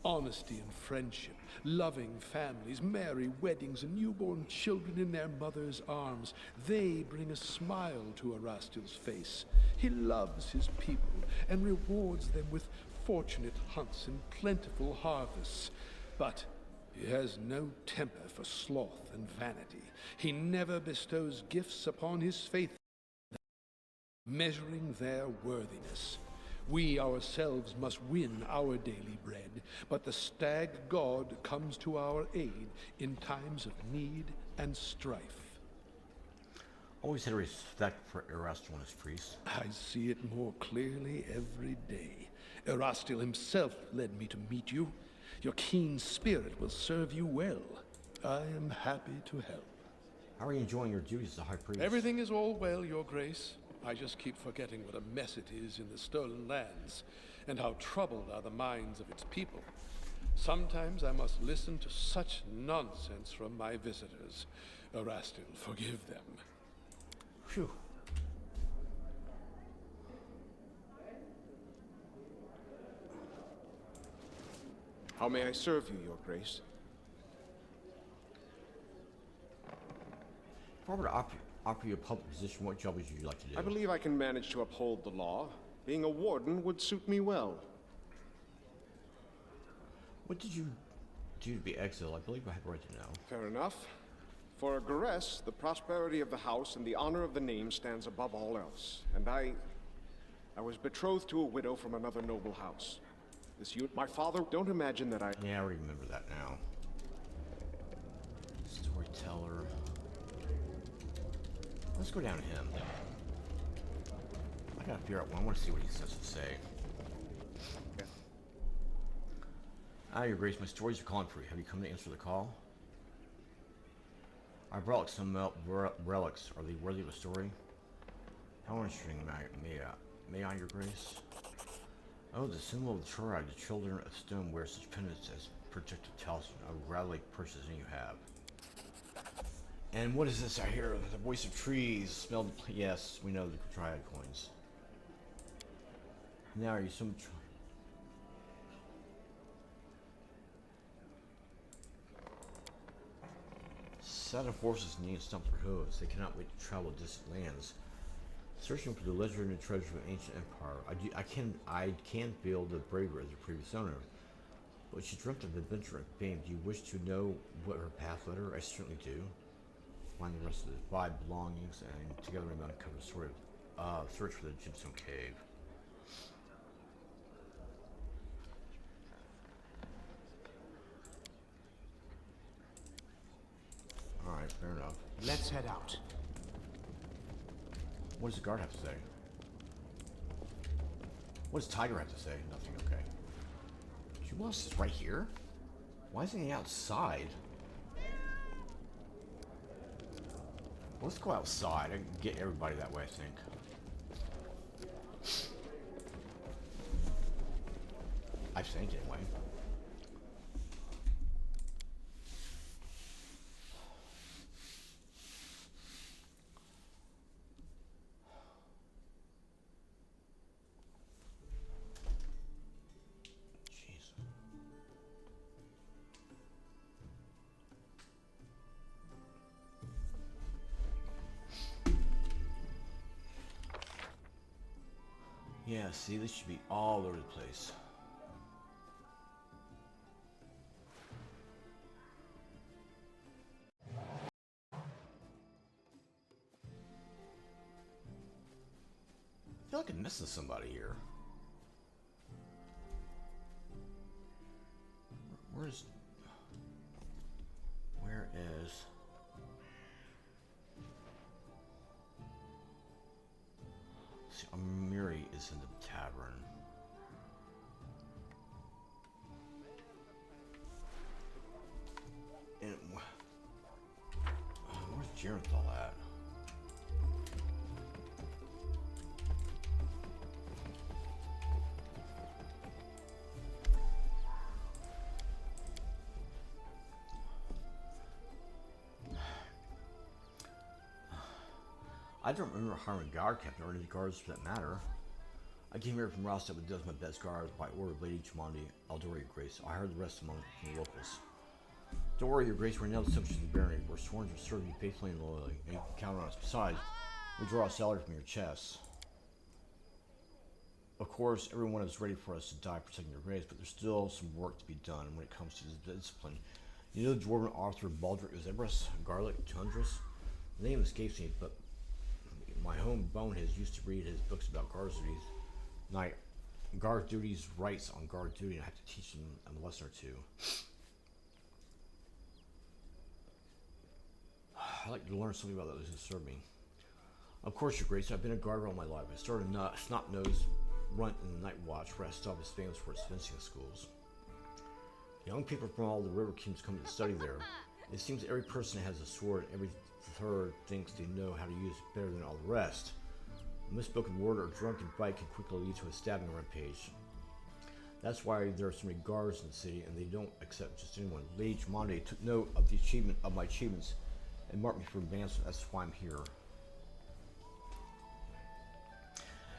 Honesty and friendship, loving families, merry weddings, and newborn children in their mother's arms, they bring a smile to Erastil's face. He loves his people and rewards them with fortunate hunts and plentiful harvests. But he has no temper for sloth and vanity. He never bestows gifts upon his faithful, measuring their worthiness. We ourselves must win our daily bread, but the stag god comes to our aid in times of need and strife. Always had respect for Erastil and his priests. I see it more clearly every day. Erastil himself led me to meet you. Your keen spirit will serve you well. I am happy to help. How are you enjoying your duties as a high priest? Everything is all well, Your Grace. I just keep forgetting what a mess it is in the stolen lands, and how troubled are the minds of its people. Sometimes I must listen to such nonsense from my visitors. Erastil, forgive them. Phew. How may I serve you, Your Grace? If I were to offer you a public position, what job would you like to do? I believe I can manage to uphold the law. Being a warden would suit me well. What did you do to be exiled? I believe I have a right to know. Fair enough. For a Garess, the prosperity of the house and the honor of the name stands above all else. And I was betrothed to a widow from another noble house. My father, don't imagine that Yeah, I already remember that now. Storyteller. Let's go down to him. I gotta figure out one. I want to see what he has to say. Okay. Your Grace, my stories are calling for you. Have you come to answer the call? I brought some relics. Are they worthy of a story? How interesting, may I, Your Grace? Oh, the symbol of the tribe, the children of stone wear such pendants as protective talisman. I would gladly purchase any you have. And what is this I hear? The voice of trees. Smelled. Yes, we know the triad coins. Now, are you some? Set of horses need to stump their hooves. They cannot wait to travel distant lands. Searching for the legendary treasure of an ancient empire. I can feel the bravery of the previous owner. But she dreamt of adventure and fame. Do you wish to know what her path led her? I certainly do. Find the rest of the 5 belongings, and together we might uncover the story of search for the gemstone cave. Alright, fair enough. Let's head out. What does the guard have to say? What does Tiger have to say? Nothing, okay. She wants us right here? Why isn't he outside? Let's go outside and get everybody that way, I think. I think, anyway. Yeah, see, this should be all over the place. I feel like I'm missing somebody here. Where is... See, Amiri is in the tavern. And where's Jarenthal at? I don't remember hiring a guard captain or any guards for that matter. I came here from Rostov and does my best guards by order of Lady Chimandi Eldora, Your Grace. I hired the rest among the locals. Don't worry, Your Grace, we're now the subjects of the barony. We're sworn to serve you faithfully and loyally, and you can count on us. Besides, we draw a salary from your chests. Of course, everyone is ready for us to die protecting your grace, but there's still some work to be done when it comes to this discipline. You know the dwarven author Baldric Zebras, Garlic Tundras? The name escapes me, but my home boneheads used to read his books about guard duties. Guard duties, rights on guard duty, and I have to teach them a lesson or two. I'd like to learn something about those who serve me. Of course, Your Grace, I've been a guard all my life. I started snot-nosed runt in the night watch, where I stopped is famous for its fencing schools. Young people from all the river kingdoms come to study there. It seems every person has a sword, and every third thinks they know how to use it better than all the rest. A misspoken word or drunken fight can quickly lead to a stabbing rampage. That's why there are so many guards in the city, and they don't accept just anyone. Lady Chimandi took note of my achievements and marked me for advancement. That's why I'm here.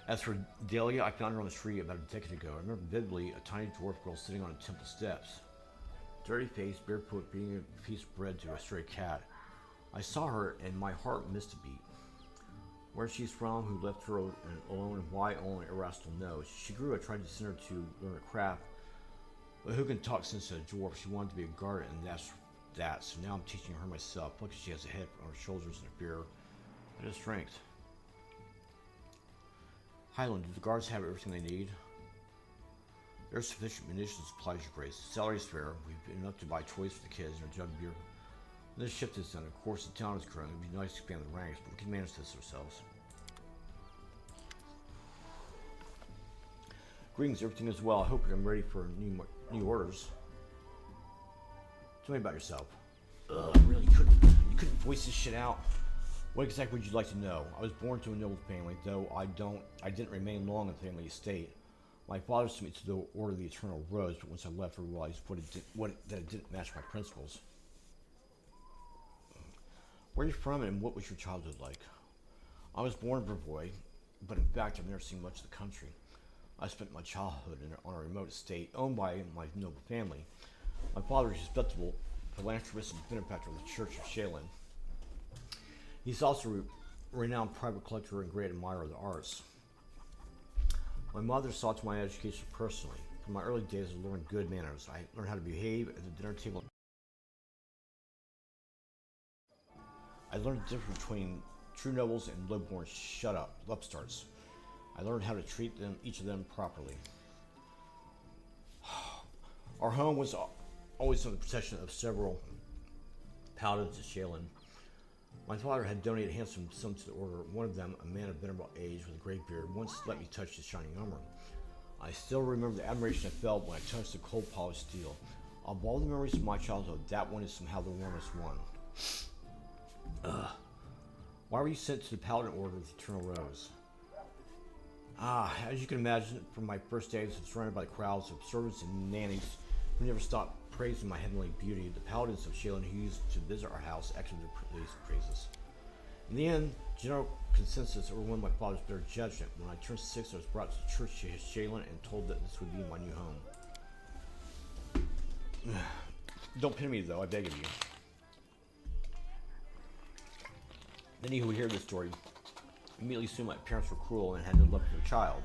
As for Dahlia, I found her on the street about a decade ago. I remember vividly a tiny dwarf girl sitting on the temple steps. Dirty face, barefoot, beating a piece of bread to a stray cat. I saw her and my heart missed a beat. Where she's from, who left her alone, and why only Erastil knows. She grew. I tried to send her to learn a craft, but who can talk sense to a dwarf? She wanted to be a guard, and that's that. So now I'm teaching her myself. Look, she has a head on her shoulders and a fear and a strength. Highland, do the guards have everything they need? There's sufficient munitions supplies, Your Grace. Salary's fair. We've been enough to buy toys for the kids and a jug of beer. When this shift is done, of course the town is growing. It'd be nice to expand the ranks, but we can manage this ourselves. Greetings, everything is well. I hope I'm ready for new orders. Tell me about yourself. Really, you couldn't voice this shit out? What exactly would you like to know? I was born to a noble family, though I didn't remain long in the family estate. My father sent me to the Order of the Eternal Rose, but once I left, I realized that it didn't match my principles. Where are you from, and what was your childhood like? I was born in Brevoy, but in fact, I've never seen much of the country. I spent my childhood on a remote estate owned by my noble family. My father is a respectable philanthropist and benefactor of the Church of Shaylin. He's also a renowned private collector and great admirer of the arts. My mother saw to my education personally. From my early days, I learned good manners. I learned how to behave at the dinner table. I learned the difference between true nobles and low-born shut-up upstarts. I learned how to treat each of them properly. Our home was always under the protection of several paladins of Shaylin. My father had donated handsome sums to the order. One of them, a man of venerable age with a gray beard, once let me touch his shining armor. I still remember the admiration I felt when I touched the cold polished steel. Of all the memories of my childhood, that one is somehow the warmest one. Why were you sent to the Paladin Order of the Eternal Rose? As you can imagine, from my first days, I was surrounded by crowds of servants and nannies who never stopped praising my heavenly beauty. The paladins of Shaylin who used to visit our house echoed their praises. In the end, general consensus overwhelmed my father's better judgment. When I turned 6, I was brought to the church of Shaylin and told that this would be my new home. Don't pin me, though, I beg of you. Many who hear this story immediately assume my parents were cruel and had no love for their child.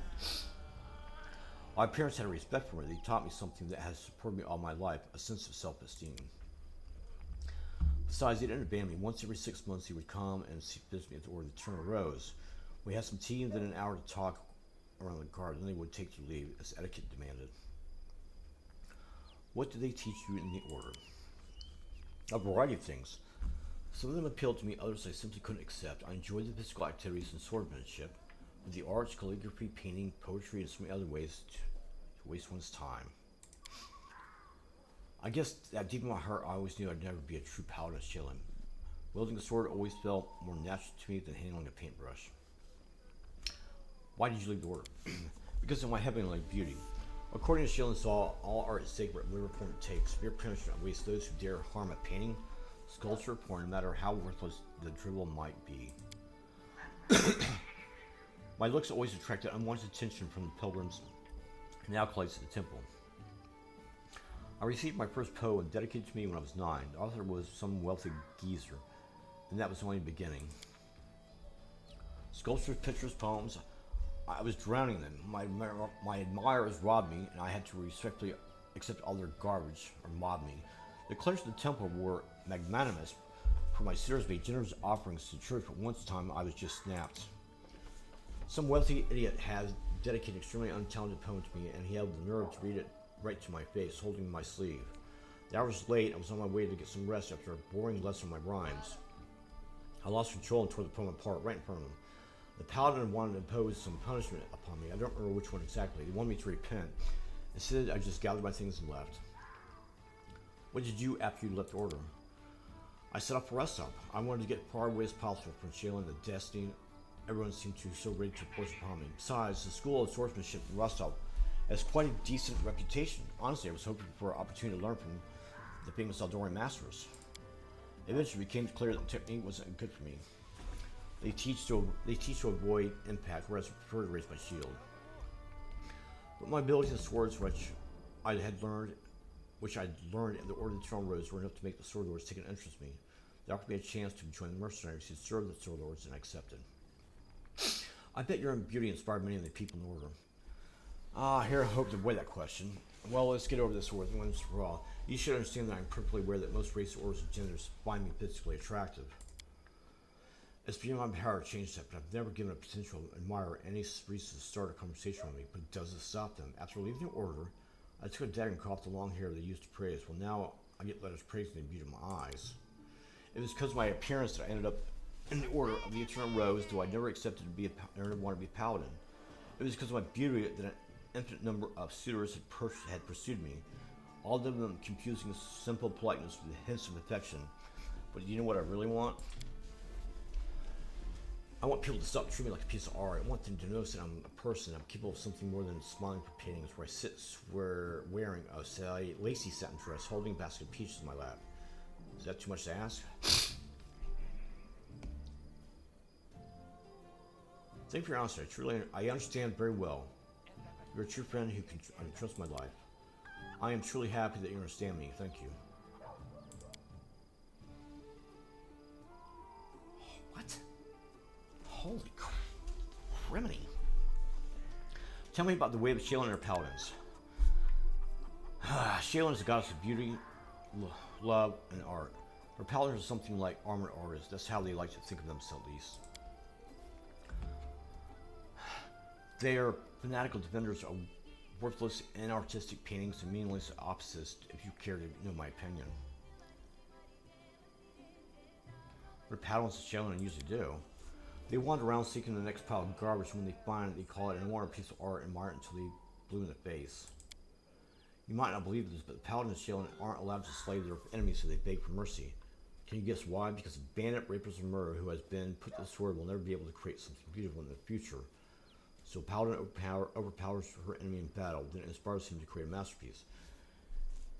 My parents had a respect for me. They taught me something that has supported me all my life, a sense of self-esteem. Besides, they didn't abandon me. Once every 6 months, he would come and visit me at the Order of the Eternal Rose. We had some tea and then an hour to talk around the garden. Then they would take their leave, as etiquette demanded. What did they teach you in the Order? A variety of things. Some of them appealed to me, others I simply couldn't accept. I enjoyed the physical activities and swordsmanship, with the arts, calligraphy, painting, poetry, and so many other ways to waste one's time. I guess that deep in my heart, I always knew I'd never be a true paladin of Shaylin. Wielding a sword always felt more natural to me than handling a paintbrush. Why did you leave the Order? Because of my heavenly beauty. According to Shailen's law, all art is sacred, whatever form it takes. Severe punishment awaits those who dare harm a painting, sculpture, or no matter how worthless the dribble might be. My looks always attracted unwanted attention from the pilgrims and acolytes at the temple. I received my first poem dedicated to me when I was 9. The author was some wealthy geezer, and that was only the beginning. Sculptures, pictures, poems, I was drowning in them. My admirers robbed me, and I had to respectfully accept all their garbage or mob me. The clerks of the temple were magnanimous, for my suitors made generous offerings to the church, but once time I was just snapped. Some wealthy idiot had dedicated an extremely untalented poem to me, and he had the nerve to read it right to my face, holding my sleeve. The hour was late. I was on my way to get some rest after a boring lesson on my rhymes. I lost control and tore the poem apart right in front of him. The paladin wanted to impose some punishment upon me. I don't remember which one exactly. He wanted me to repent. Instead, I just gathered my things and left. What did you do after you left the order? I set off for rest stop. I wanted to get far away as possible from Shaylin, the destiny everyone seemed to so ready to force upon me. Besides, the School of Swordsmanship in Rostov has quite a decent reputation. Honestly, I was hoping for an opportunity to learn from the famous Eldorian masters. Eventually, it became clear that the technique wasn't good for me. They teach to avoid impact, whereas I prefer to raise my shield. But my abilities in swords, which I'd learned in the Order of the Eternal Rose, were enough to make the Sword Lords take an interest in me. They offered me a chance to join the mercenaries who served the Sword Lords, and I accepted. I bet your beauty inspired many of the people in the Order. Here I hope to avoid that question. Well, let's get over this once for all. You should understand that I'm perfectly aware that most races, orders, and genders find me physically attractive. It's beyond my power to change that, but I've never given a potential admirer any reason to start a conversation with me. But it doesn't stop them. After leaving the Order, I took a dagger and cut off the long hair they used to praise. Well, now I get letters praising the beauty of my eyes. It was because of my appearance that I ended up in the Order of the Eternal Rose, though I never accepted to be I never wanted to be a paladin. It was because of my beauty that an infinite number of suitors had pursued me, all of them confusing simple politeness with hints of affection. But you know what I really want? I want people to stop treating me like a piece of art. I want them to notice that I'm a person. I'm capable of something more than smiling for paintings, where I sit wearing a lacy satin dress, holding a basket of peaches in my lap. Is that too much to ask? Thank you for your honesty. I understand very well. You're a true friend who can trust my life. I am truly happy that you understand me. Thank you. What? Holy criminy. Tell me about the way of Shaylin and her paladins. Shaylin is a goddess of beauty, love, and art. Her paladins are something like armored artists. That's how they like to think of themselves, at least. They are fanatical defenders of worthless, inartistic paintings and meaningless opposites, if you care to know my opinion. What paladins of Shaylin usually do. They wander around seeking the next pile of garbage, and when they find it, they call it an unwanted piece of art and admire it until they blue in the face. You might not believe this, but the paladins of Shaylin aren't allowed to slay their enemies, so they beg for mercy. Can you guess why? Because a bandit, rapist, or murderer who has been put to the sword will never be able to create something beautiful in the future. So paladin overpowers her enemy in battle, then it inspires him to create a masterpiece.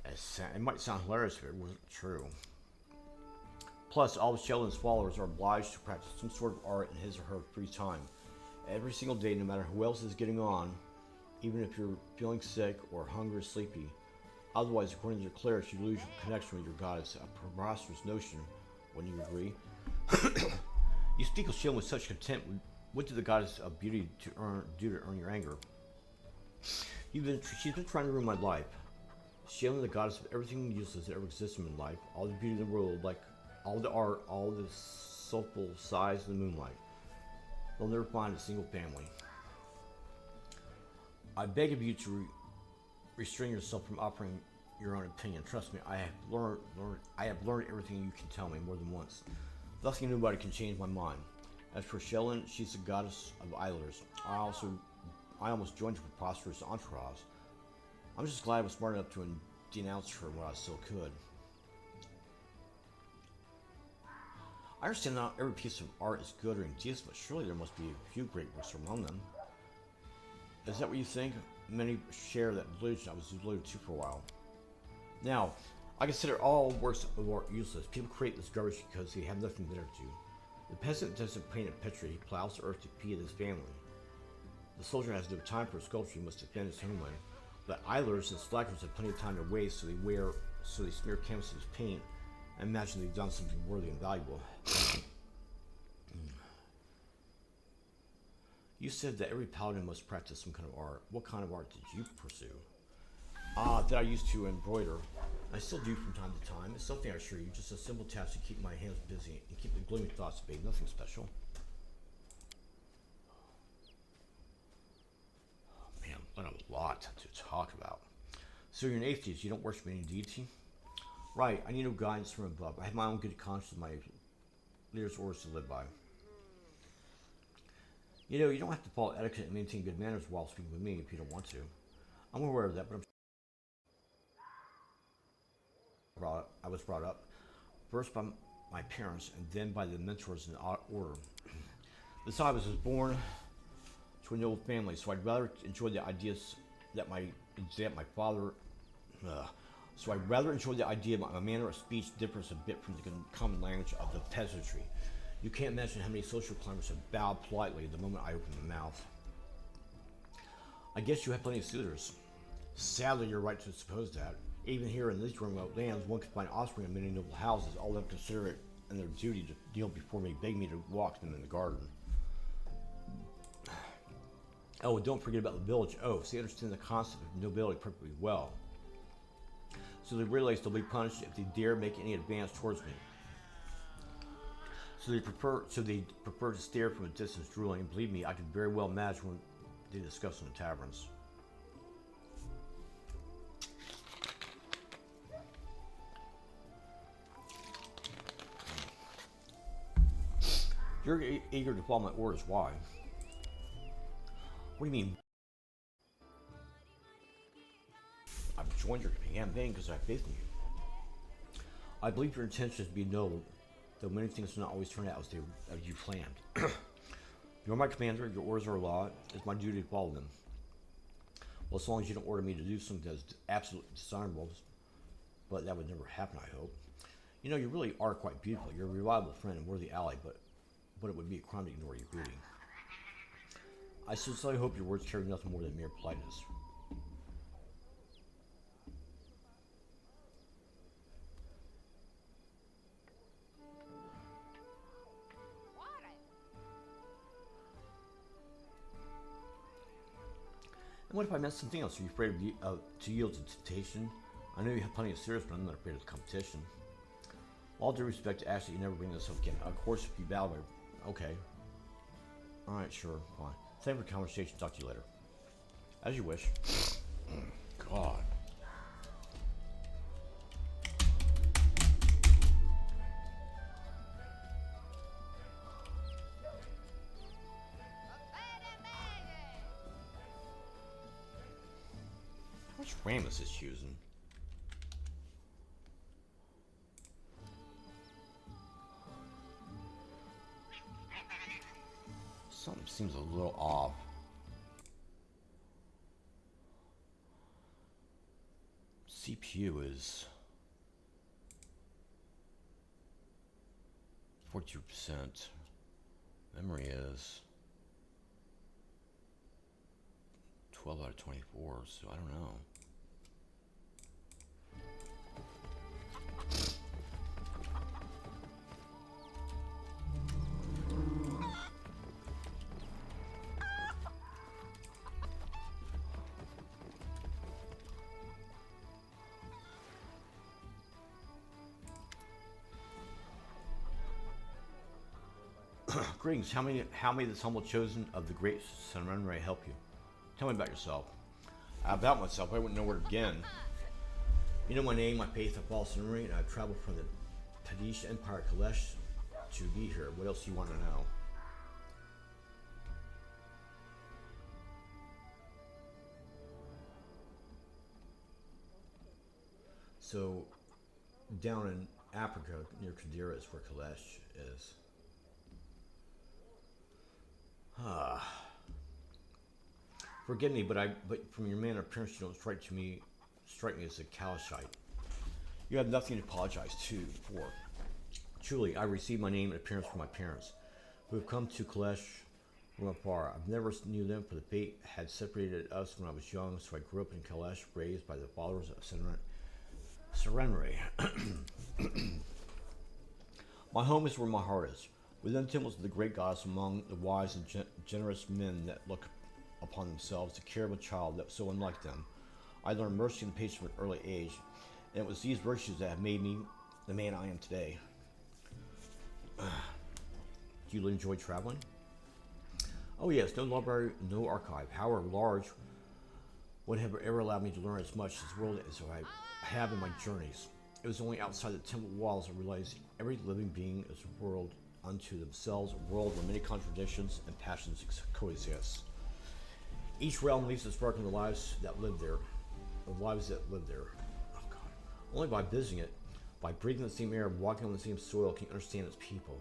It might sound hilarious if it wasn't true. Plus, all of Shaylin's followers are obliged to practice some sort of art in his or her free time. Every single day, no matter who else is getting on, even if you're feeling sick or hungry or sleepy. Otherwise, according to the clerics, you lose your connection with your goddess, a preposterous notion, wouldn't you agree? You speak of Shaylin with such contempt. What did the goddess of beauty do to earn your anger? She's been trying to ruin my life. Shaylin, the goddess of everything useless that ever existed in life, all the beauty in the world, like all the art, all the soulful sighs of the moonlight. They'll never find a single family. I beg of you to restrain yourself from offering your own opinion. Trust me, I have learned everything you can tell me more than once. Thus, nobody can change my mind. As for Shaylin, she's the goddess of idlers. I almost joined her preposterous entourage. I'm just glad I was smart enough to denounce her when I still could. I understand not every piece of art is good or indecent, but surely there must be a few great works among them. Is that what you think? Many share that delusion I was deluded to for a while. Now, I consider all works of art useless. People create this garbage because they have nothing better to do. The peasant doesn't paint a picture, he plows the earth to feed his family. The soldier has no time for sculpture, he must defend his homeland. But idlers and slackers have plenty of time to waste, so they smear canvas with paint and imagine they've done something worthy and valuable. You said that every paladin must practice some kind of art. What kind of art did you pursue? That I used to embroider. I still do from time to time. It's something I assure you, just a simple task to keep my hands busy and keep the gloomy thoughts at bay. Nothing special. Oh, man, what a lot to talk about. So you're an atheist, you don't worship any deity? Right, I need no guidance from above. I have my own good conscience, my leader's orders to live by. You know, you don't have to follow etiquette and maintain good manners while speaking with me if you don't want to. I'm aware of that, but I was brought up first by my parents and then by the mentors in order. Besides, I was born to an old family, so I'd rather enjoy the ideas that my father. So I'd rather enjoy the idea my manner of speech differs a bit from the common language of the peasantry. You can't imagine how many social climbers have bowed politely the moment I open my mouth. I guess you have plenty of suitors. Sadly, you're right to suppose that. Even here in these remote lands, one can find offspring of many noble houses, all of them consider it and their duty to kneel before me, beg me to walk them in the garden. Oh, and don't forget about the village oaths. They understand the concept of nobility perfectly well. So they realize they'll be punished if they dare make any advance towards me. So they prefer to stare from a distance, drooling, and believe me, I can very well imagine when they discuss in the taverns. You're eager to follow my orders. Why? What do you mean? I've joined your campaign because I have faith in you. I believe your intentions to be noble, though many things do not always turn out as you planned. You're my commander, your orders are law, it's my duty to follow them. Well, as long as you don't order me to do something that's absolutely dishonorable, but that would never happen, I hope. You know, you really are quite beautiful. You're a reliable friend and worthy ally, but it would be a crime to ignore your beauty. I sincerely hope your words carry nothing more than mere politeness. And what if I meant something else? Are you afraid to yield to temptation? I know you have plenty of serious, but I'm not afraid of competition. With all due respect to Ashley, you never bring this up again. Of course, if you battle her, okay. Alright, sure, fine. Thank you for the conversation. Talk to you later. As you wish. God. How much RAM is this using? Something seems a little off. CPU is 42%. Memory is 12 out of 24, so I don't know. Greetings. How may this humble chosen of the great Sunrunray help you? Tell me about yourself. About myself, I wouldn't know where to begin. You know my name, my faith, I follow Sunrunray, and I've traveled from the Padish Empire, Kalesh, to be here. What else do you want to know? So, down in Africa, near Kadira is where Kalesh is. Forgive me, but from your manner of appearance, you don't strike me as a Kalashite. You have nothing to apologize for. Truly, I received my name and appearance from my parents. who have come to Kalesh from afar. I've never knew them, for the fate had separated us when I was young, so I grew up in Kalesh, raised by the followers of Serenray. My home is where my heart is, within the temples of the great goddess, among the wise and generous men that look upon themselves to care of a child that was so unlike them. I learned mercy and patience from an early age, and it was these virtues that have made me the man I am today. Do you enjoy traveling? Oh yes, no library, no archive, however large, would have ever allowed me to learn as much as the world as I have in my journeys. It was only outside the temple walls I realized every living being is a world unto themselves, a world where many contradictions and passions coexist. Each realm leaves a spark in the lives that live there. The lives that live there. Oh God. Only by visiting it, by breathing the same air, walking on the same soil, can you understand its people.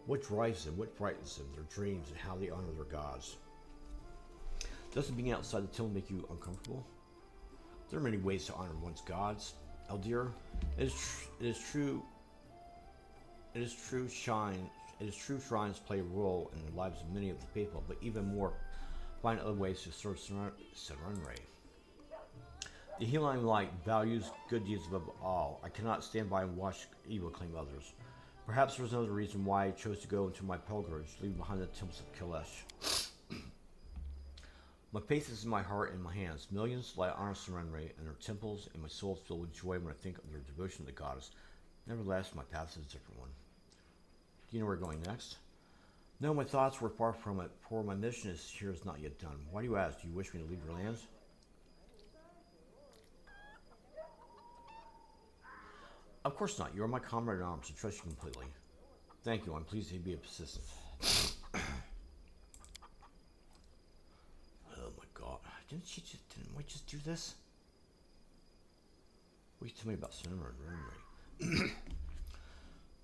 What drives them, what frightens them, their dreams, and how they honor their gods. Doesn't being outside the temple make you uncomfortable? There are many ways to honor one's gods. Eldir, it is true shrines play a role in the lives of many of the people, but even more, find other ways to serve Serenray. The healing light values good deeds above all. I cannot stand by and watch evil claim others. Perhaps there was another reason why I chose to go into my pilgrimage, leaving behind the temples of Kalesh. My faith is in my heart and my hands. Millions lie honor Serenray and their temples, and my soul is filled with joy when I think of their devotion to the goddess. Nevertheless, my path is a different one. Do you know where we're going next? No, my thoughts were far from it, for my mission here is not yet done. Why do you ask? Do you wish me to leave your lands? Of course not. You are my comrade in arms. I trust you completely. Thank you. I'm pleased to be of assistance. Oh my God! Didn't we just do this? What can you tell me about Serenray?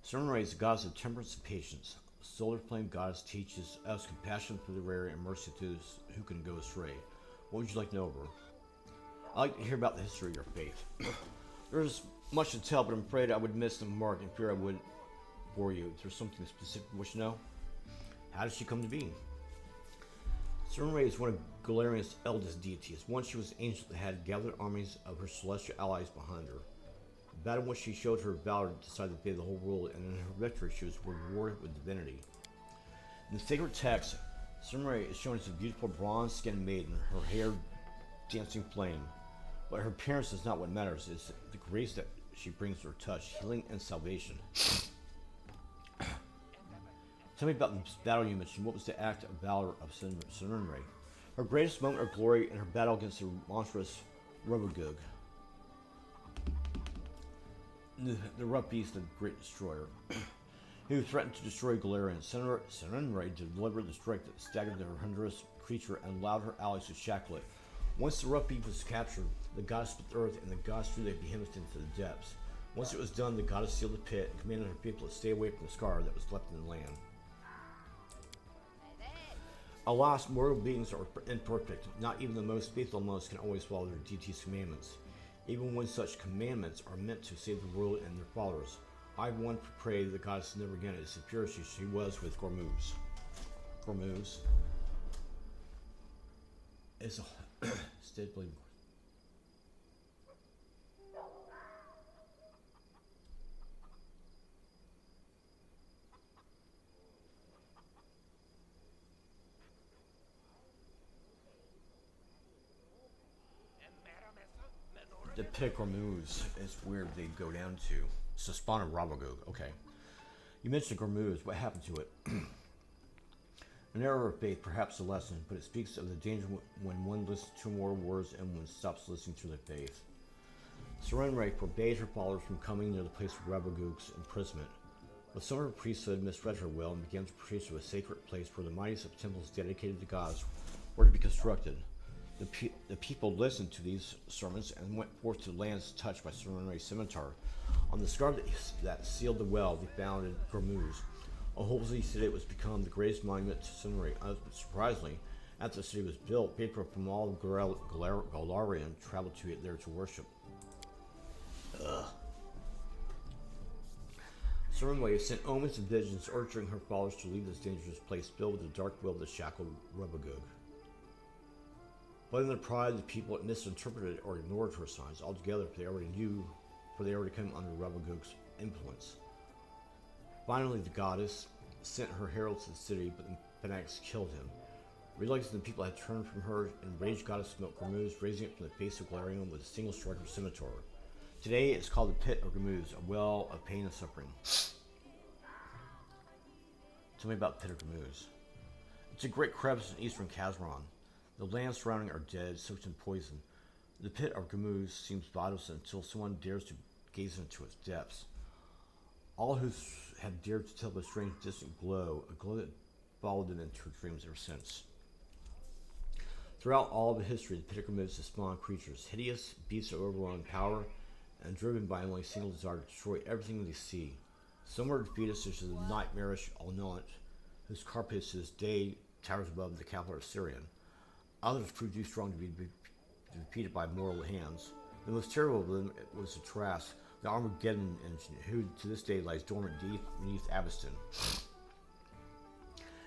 Serenray is the goddess of temperance and patience. The solar flame goddess teaches us compassion for the rare and mercy to those who can go astray. What would you like to know of her? I'd like to hear about the history of your faith. There's much to tell, but I'm afraid I would miss the mark and fear I would bore you. Is there something specific you wish to know? How did she come to be? Serenray is one of Galarian's eldest deities. Once she was an angel that had gathered armies of her celestial allies behind her. The battle in which she showed her valor to decide the fate of the whole world, and in her victory she was rewarded with divinity. In the sacred text, Serenray is shown as a beautiful bronze-skinned maiden, her hair dancing flame. But her appearance is not what matters, it's the grace that she brings to her touch, healing and salvation. Tell me about the battle you mentioned. What was the act of valor of Serenray? Her greatest moment of glory in her battle against the monstrous Robogug, the rough beast, the great destroyer, who threatened to destroy Galarian. Serenray delivered the strike that staggered the horrendous creature and allowed her allies to shackle it. Once the rough beast was captured, the goddess split the earth, and the goddess threw the behemoth into the depths. Once it was done, the goddess sealed the pit and commanded her people to stay away from the scar that was left in the land. Alas, mortal beings are imperfect. Not even the most faithful amongst us can always follow their deity's commandments, even when such commandments are meant to save the world and their followers. I want to pray that the goddess never again is as pure as she was with Gormuz. Gormuz is a state bleeding. The pit Gormuz is where they go down to. It's the spawn of Robogug. Okay. You mentioned Gormuz. What happened to it? An error of faith, perhaps a lesson, but it speaks of the danger when one listens to more words and one stops listening to their faith. Serenray forbade her followers from coming near the place of Robogug's imprisonment. But some of her priesthood misread her will and began to preach to a sacred place where the mightiest of temples dedicated to gods were to be constructed. The people listened to these sermons and went forth to lands touched by Serenray's scimitar. On the scar that sealed the well, they founded Gormuz. A holy city was become the greatest monument to Serenray. Surprisingly, after the city was built, people from all of Galarian traveled to it there to worship. Serenway sent omens and visions urging her followers to leave this dangerous place filled with the dark will of the shackled Rebagog. But in their pride, the people misinterpreted or ignored her signs altogether, for they already came under Rebagog's influence. Finally, the goddess sent her heralds to the city, but the fanatics killed him. Realizing the people had turned from her, enraged goddess smote Gurmuz, raising it from the face of Galarian with a single strike of scimitar. Today, it's called the Pit of Gurmuz, a well of pain and suffering. Tell me about the Pit of Gurmuz. It's a great crevice in eastern Kazran. The lands surrounding are dead, soaked in poison. The Pit of Gurmuz seems vitalless until someone dares to gaze into its depths. All who have dared to tell of a strange distant glow, a glow that followed them into her dreams ever since. Throughout all of the history, the Pit of Gurmuz has spawned creatures, hideous beasts of overwhelming power, and driven by only a single desire to destroy everything they see. Some are defeated, such as the nightmarish Alnaunt, whose carpet to this day towers above the capital of Syrian. Others proved too strong to be defeated by mortal hands. The most terrible of them was the Trask, the Armageddon engine, who to this day lies dormant deep beneath Aveston.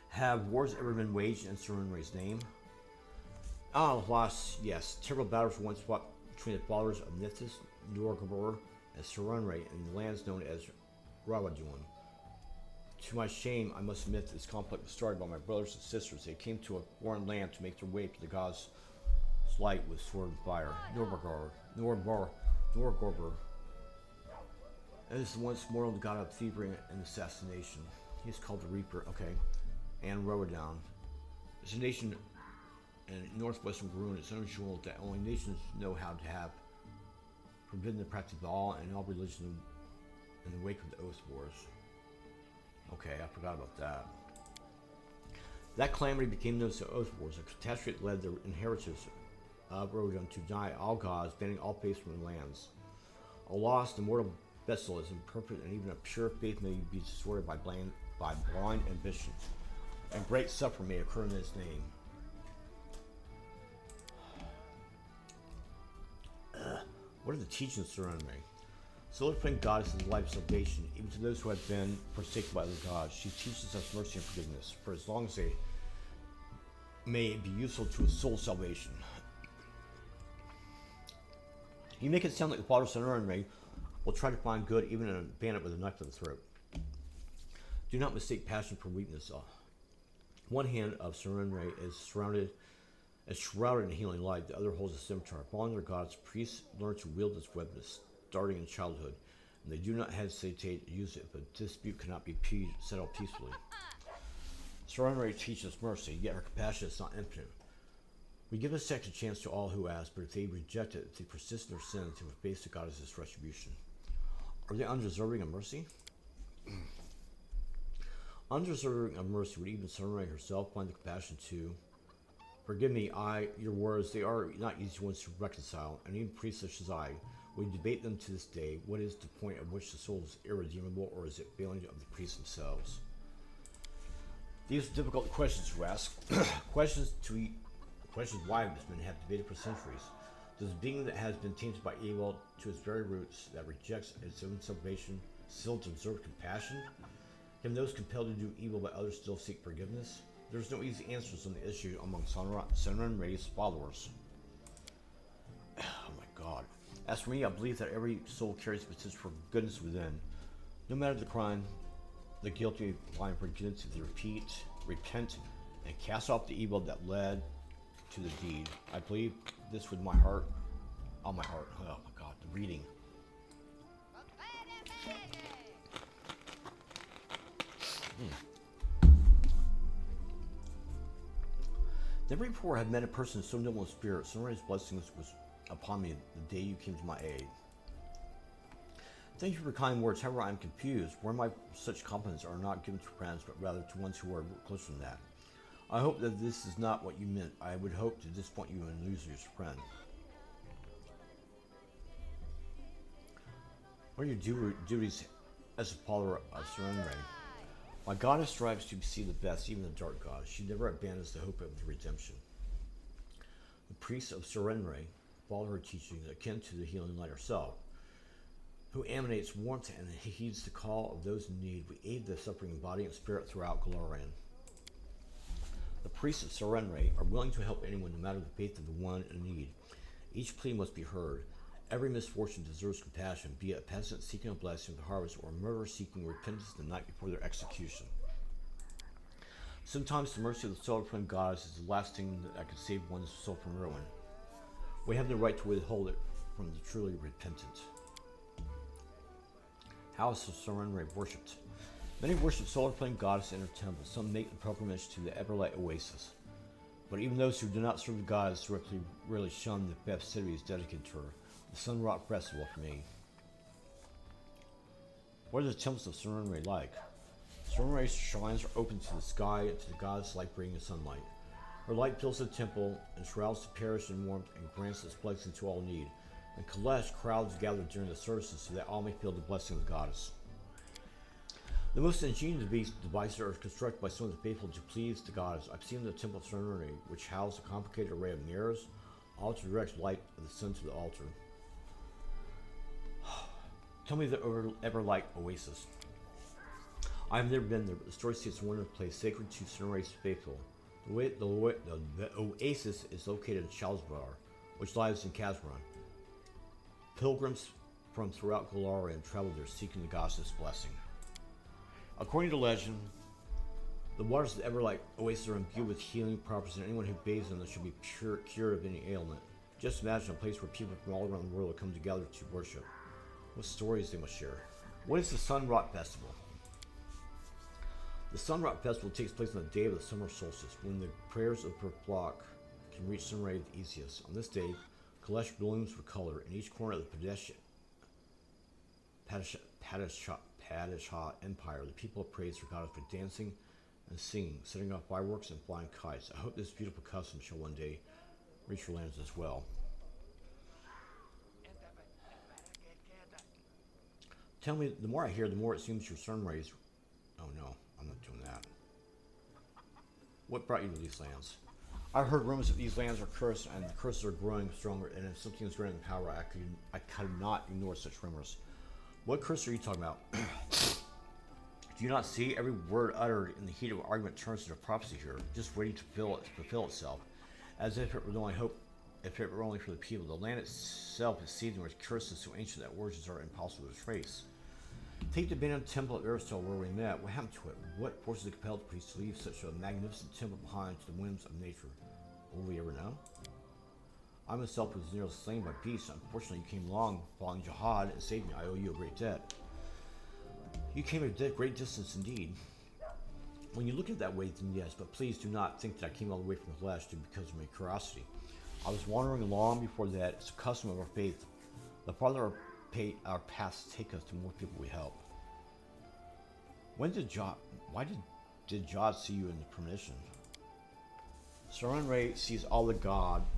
Have wars ever been waged in Serenray's name? Alas, yes. Terrible battles were once fought between the followers of Nithis, Norgabor, and Serenray in the lands known as Rawaduan. To my shame, I must admit that this conflict was started by my brothers and sisters. They came to a foreign land to make their way to the gods' light with sword and fire. Norgorber. And this is once mortal the god of thievery and assassination. He is called the Reaper, okay. And Rowadown. It's a nation in northwestern Garun. It's unusual that only nations know how to have forbidden the practice of all and all religion in the wake of the Oath Wars. Okay, I forgot about that. That calamity became known as the Oath Wars, a catastrophe that led the inheritors of Rodan to deny all gods, banning all faiths from the lands. A lost, immortal vessel is imperfect, and even a pure faith may be distorted by blind ambition, and great suffering may occur in his name. What are the teachings surrounding me? Celebrating goddess is the life of salvation, even to those who have been forsaken by other gods. She teaches us mercy and forgiveness, for as long as they may be useful to a soul's salvation. You make it sound like the Father, Son, and Ray will try to find good even in a bandit with a knife to the throat. Do not mistake passion for weakness. One hand of Serenray is shrouded in healing light, the other holds a scimitar. Following their gods, priests learn to wield this weapon starting in childhood, and they do not hesitate to use it if a dispute cannot be settled peacefully. Serenray teaches mercy, yet her compassion is not infinite. We give a second chance to all who ask, but if they reject it, if they persist in their sins, they will face the goddess's retribution. Are they undeserving of mercy? Undeserving of mercy, would even Serenray herself find the compassion to forgive me, your words, they are not easy ones to reconcile, and even priests such as I, we debate them to this day. What is the point at which the soul is irredeemable, or is it failing of the priests themselves? These are difficult questions to ask. Questions why men have debated for centuries. Does a being that has been tainted by evil to its very roots, that rejects its own salvation, still deserve compassion? Can those compelled to do evil by others still seek forgiveness? There's no easy answers on the issue among Serenray's followers. Oh my god. As for me, I believe that every soul carries the potential for goodness within. No matter the crime, the guilty applying forgiveness if they repent, and cast off the evil that led to the deed. I believe this with my heart. Oh my heart. Oh my god, the reading. Never before have met a person so noble in spirit. Serenray's blessings was upon me the day you came to my aid. Thank you for kind words. However, I am confused. Where my such compliments are not given to friends, but rather to ones who are closer than that. I hope that this is not what you meant. I would hope to disappoint you and lose you as a friend. What are your duties as a follower of Serenray? My goddess strives to see the best, even the dark gods. She never abandons the hope of the redemption. The priests of Serenray follow her teachings akin to the healing light herself. who emanates warmth and heeds the call of those in need. We aid the suffering body and spirit throughout Galarian. The priests of Serenre are willing to help anyone, no matter the faith of the one in need. Each plea must be heard. Every misfortune deserves compassion, be it a peasant seeking a blessing of the harvest or a murderer seeking repentance the night before their execution. Sometimes the mercy of the soul-flame goddess is the last thing that can save one's soul from ruin. We have no right to withhold it from the truly repentant. House of Serenre worshipped. Many worship solar flame goddess in her temple. Some make the pilgrimage to the Everlight Oasis. But even those who do not serve the goddess directly really shun the festivities dedicated to her. The Sun Rock Festival for me. What are the temples of Serenre like? Serenre's shrines are open to the sky and to the goddess like bringing sunlight. Her light fills the temple and shrouds the parish in warmth and grants its blessing to all need. In Kalesh, crowds gather during the services so that all may feel the blessing of the goddess. The most ingenious devices are constructed by some of the faithful to please the goddess. I've seen the temple of Serenre, which houses a complicated array of mirrors, all to direct light of the sun to the altar. Tell me the Everlight Oasis. I have never been there, but the story states it's a wonderful place sacred to Serenre's faithful. The oasis is located in Shalzbar, which lies in Kazran. Pilgrims from throughout Galarian travel there seeking the goddess's blessing. According to legend, the waters of the Everlight Oasis are imbued with healing properties, and anyone who bathes in them should be cured of any ailment. Just imagine a place where people from all around the world will come together to worship. What stories they must share. What is the Sun Rock Festival? The Sun Rock Festival takes place on the day of the summer solstice, when the prayers of her flock can reach Serenre the easiest. On this day, Kalesh blooms with color. In each corner of the Padishah Empire, the people praise their goddess by dancing and singing, setting off fireworks and flying kites. I hope this beautiful custom shall one day reach your lands as well. Tell me, the more I hear, the more it seems your sun rays. Oh no, I'm not doing that. What brought you to these lands? I've heard rumors that these lands are cursed, and the curses are growing stronger, and if something is growing in power, I cannot ignore such rumors. What curse are you talking about? Do you not see? Every word uttered in the heat of argument turns into prophecy here, just waiting to fulfill itself, as if it were only hope, if it were only for the people. The land itself is seething with curses so ancient that origins are impossible to trace. Take the abandoned temple of Aristotle where we met. What happened to it? What forces compelled the priests to leave such a magnificent temple behind to the whims of nature? Will we ever know? I myself was nearly slain by beasts. Unfortunately, you came along following jihad and saved me. I owe you a great debt. You came at a great distance indeed. When you look at it that way, then yes, but please do not think that I came all the way from the flesh because of my curiosity. I was wandering long before that. It's a custom of our faith. The farther our paths take us, the more people we help. Why did Jod see you in the premonition? Serenre sees all the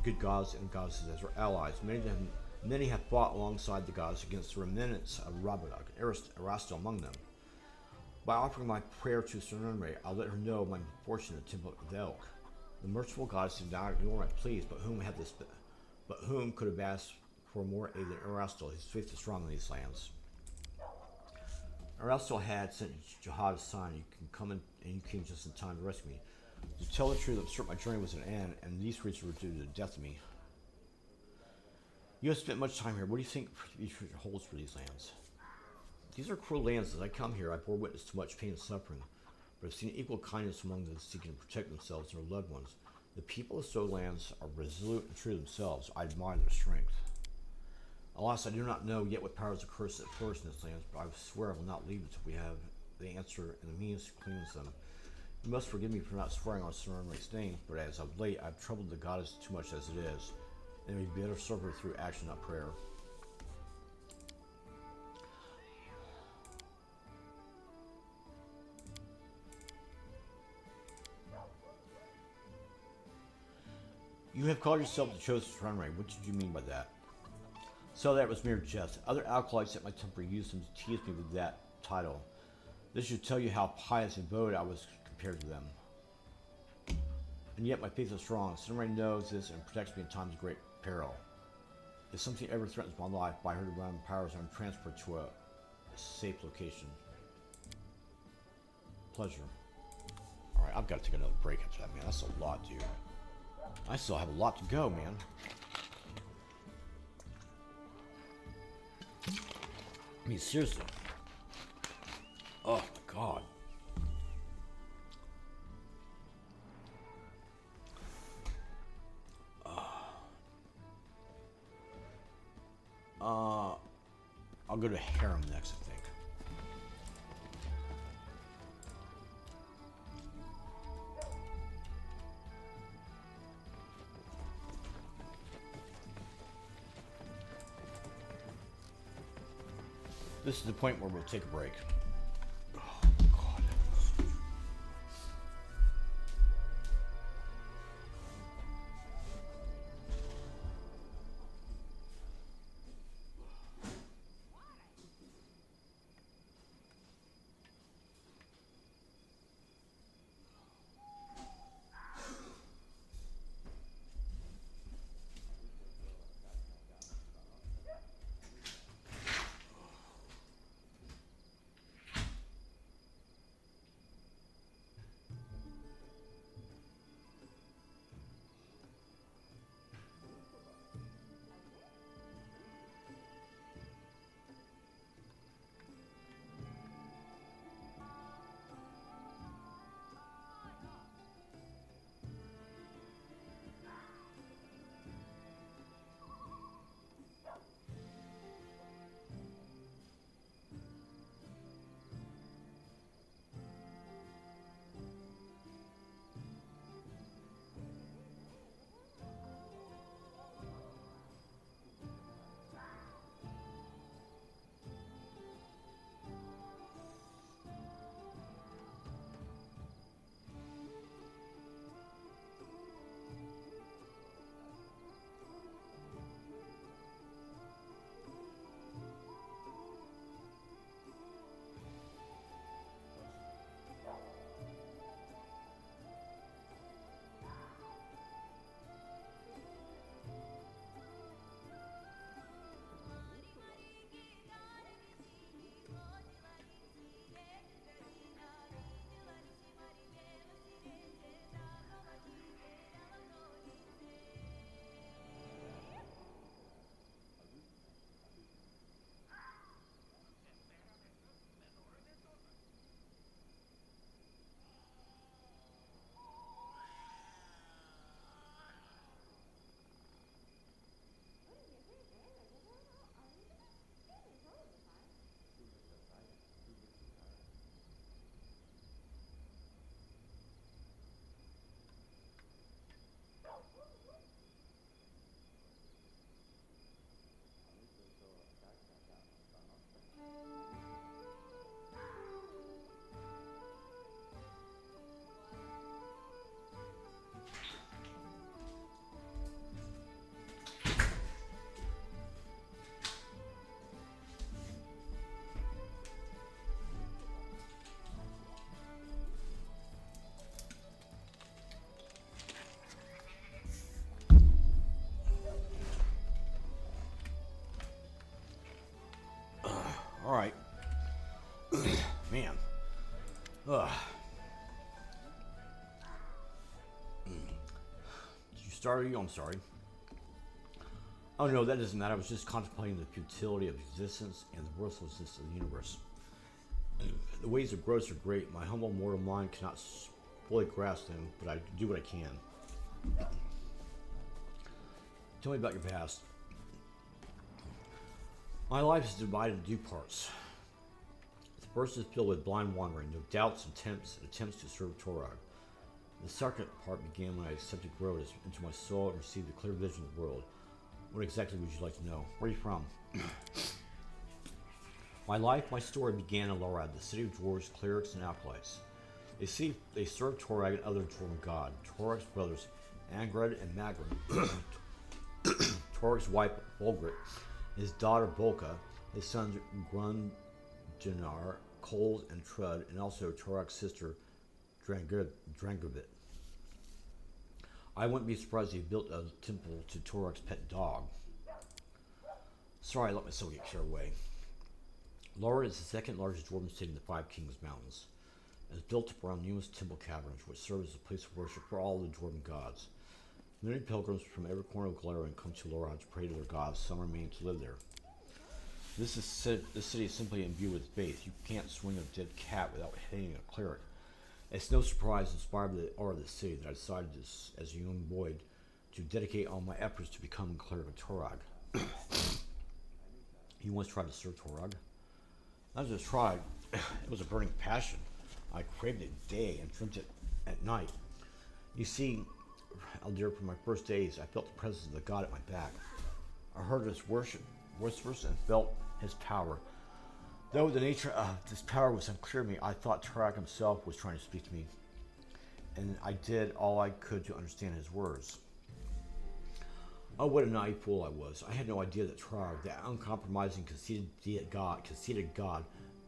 good gods and goddesses as her allies. Many have fought alongside the gods against the remnants of Rabadak, Erasto among them. By offering my prayer to Serenre, I'll let her know of my misfortune in the temple of Elk. The merciful goddess did not ignore my pleas, but whom could have asked for more aid than Erasto? His faith is strong in these lands. Erasto had sent Jihad a sign. You can come in, and you came just in time to rescue me. To tell the truth, I'm certain my journey was at an end, and these creatures were due to the death of me. You have spent much time here. What do you think the future holds for these lands? These are cruel lands. As I come here, I bore witness to much pain and suffering, but I've seen equal kindness among those seeking to protect themselves and their loved ones. The people of Stowe lands are resolute and true to themselves. I admire their strength. Alas, I do not know yet what powers of curse that flourish in this land, but I swear I will not leave until we have the answer and the means to cleanse them. You must forgive me for not swearing on Serenre's name, but as of late, I've troubled the goddess too much as it is, and it would be better serve her through action, not prayer. You have called yourself the chosen Serenre. What did you mean by that? So that was mere jest. Other alcoholics at my temple used them to tease me with that title. This should tell you how pious and devoted I was compared to them. And yet my faith is strong. Serenre knows this and protects me in times of great peril. If something ever threatens my life, by her divine powers, I'm transferred to a safe location. Pleasure. Alright, I've got to take another break after that, man. That's a lot, dude. I still have a lot to go, man. I mean, seriously. Oh, my God. I'll go to harem next, I think. This is the point where we'll take a break. Oh, God. All right. Man. Ugh. Did you start? I'm sorry. Oh no, that doesn't matter. I was just contemplating the futility of existence and the worthlessness of the universe. The ways of growth are great. My humble mortal mind cannot fully grasp them, but I do what I can. Tell me about your past. My life is divided into two parts. The first is filled with blind wandering, no doubts, attempts to serve Torah. The second part began when I accepted growth into my soul and received a clear vision of the world. What exactly would you like to know? Where are you from? My story began in Lorad, the city of dwarves, clerics, and acolytes. They served Torag and other Torag god. Torag's brothers, Angred and Magrin. Torag's wife, Volgrit. His daughter Bolka, his sons Grundjanar, Kohl, and Trud, and also Torag's sister Drangobit. I wouldn't be surprised if he built a temple to Torag's pet dog. Sorry I let myself get carried away. Laura is the second largest dwarven city in the Five Kings Mountains. It is built up around numerous temple caverns, which serve as a place of worship for all the dwarven gods. Many pilgrims from every corner of Galarian come to Laura to pray to their gods. Some remain to live there. This city is simply imbued with faith. You can't swing a dead cat without hitting a cleric. It's no surprise, inspired by the aura of the city, that I decided as a young boy to dedicate all my efforts to become a cleric of Torag. You once tried to serve Torag? Not just tried, it was a burning passion. I craved it day and dreamt it at night. You see, Aldir, from my first days, I felt the presence of the god at my back. I heard his whispers and felt his power. Though the nature of this power was unclear to me, I thought Tarak himself was trying to speak to me, and I did all I could to understand his words. Oh, what a naive fool I was. I had no idea that Tarak, that uncompromising, conceited god,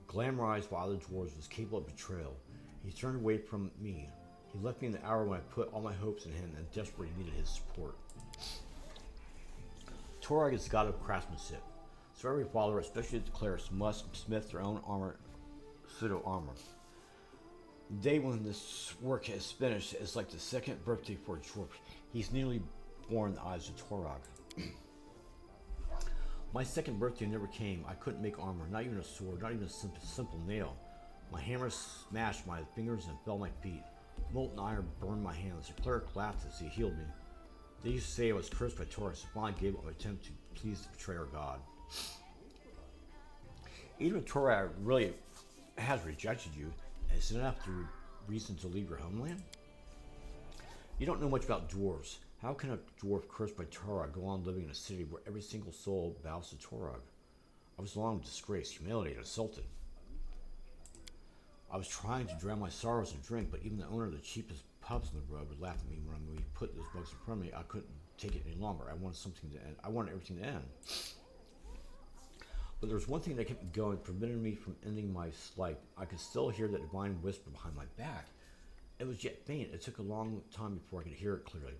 glamorized by other dwarves, was capable of betrayal. He turned away from me. He left me in the hour when I put all my hopes in him and desperately needed his support. Torag is the god of craftsmanship, so every follower, especially the clerics, must smith their own pseudo-armor. The day when this work is finished is like the second birthday for a dwarf. He's nearly born in the eyes of Torag. My second birthday never came. I couldn't make armor, not even a sword, not even a simple nail. My hammer smashed my fingers and fell my feet. Molten iron burned my hands. The cleric laughed as he healed me. They used to say I was cursed by Torag, so finally gave up my attempt to please the betrayer god. Even if Torag really has rejected you, is it enough reason to leave your homeland? You don't know much about dwarves. How can a dwarf cursed by Torag go on living in a city where every single soul bows to Torag? I was along with disgrace, humiliated, insulted. I was trying to drown my sorrows in drink, but even the owner of the cheapest pubs in the road would laugh at me when we put those mugs in front of me. I couldn't take it any longer. I wanted something to end. I wanted everything to end. But there was one thing that kept me going, preventing me from ending my life. I could still hear that divine whisper behind my back. It was yet faint. It took a long time before I could hear it clearly.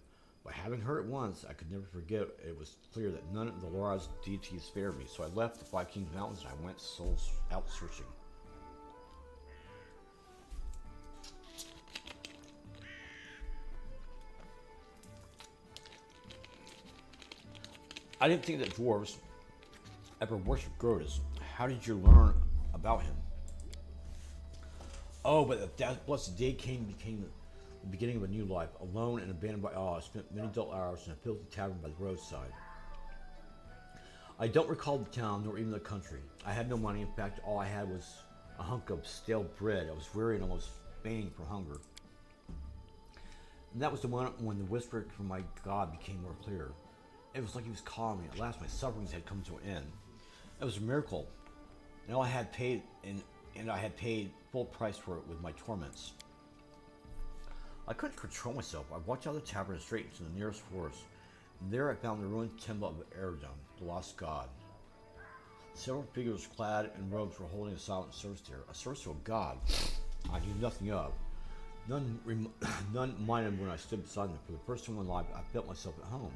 By having heard it once, I could never forget it. It was clear that none of the Lora's deities feared me, so I left the Five Kings Mountains and I went out searching. I didn't think that dwarves ever worshipped Grotus. How did you learn about him? Oh, but that blessed day became the beginning of a new life. Alone and abandoned by all, I spent many dull hours in a filthy tavern by the roadside. I don't recall the town, nor even the country. I had no money. In fact, all I had was a hunk of stale bread. I was weary and almost fainting from hunger. And that was the moment when the whisper from my God became more clear. It was like he was calling me. At last, my sufferings had come to an end. It was a miracle, and I had paid full price for it with my torments. I couldn't control myself. I walked out of the tavern and straight into the nearest forest. And there I found the ruined temple of Eredon, the lost god. Several figures clad in robes were holding a silent service there, a service to a god I knew nothing of. None minded when I stood beside them. For the first time in my life, I felt myself at home.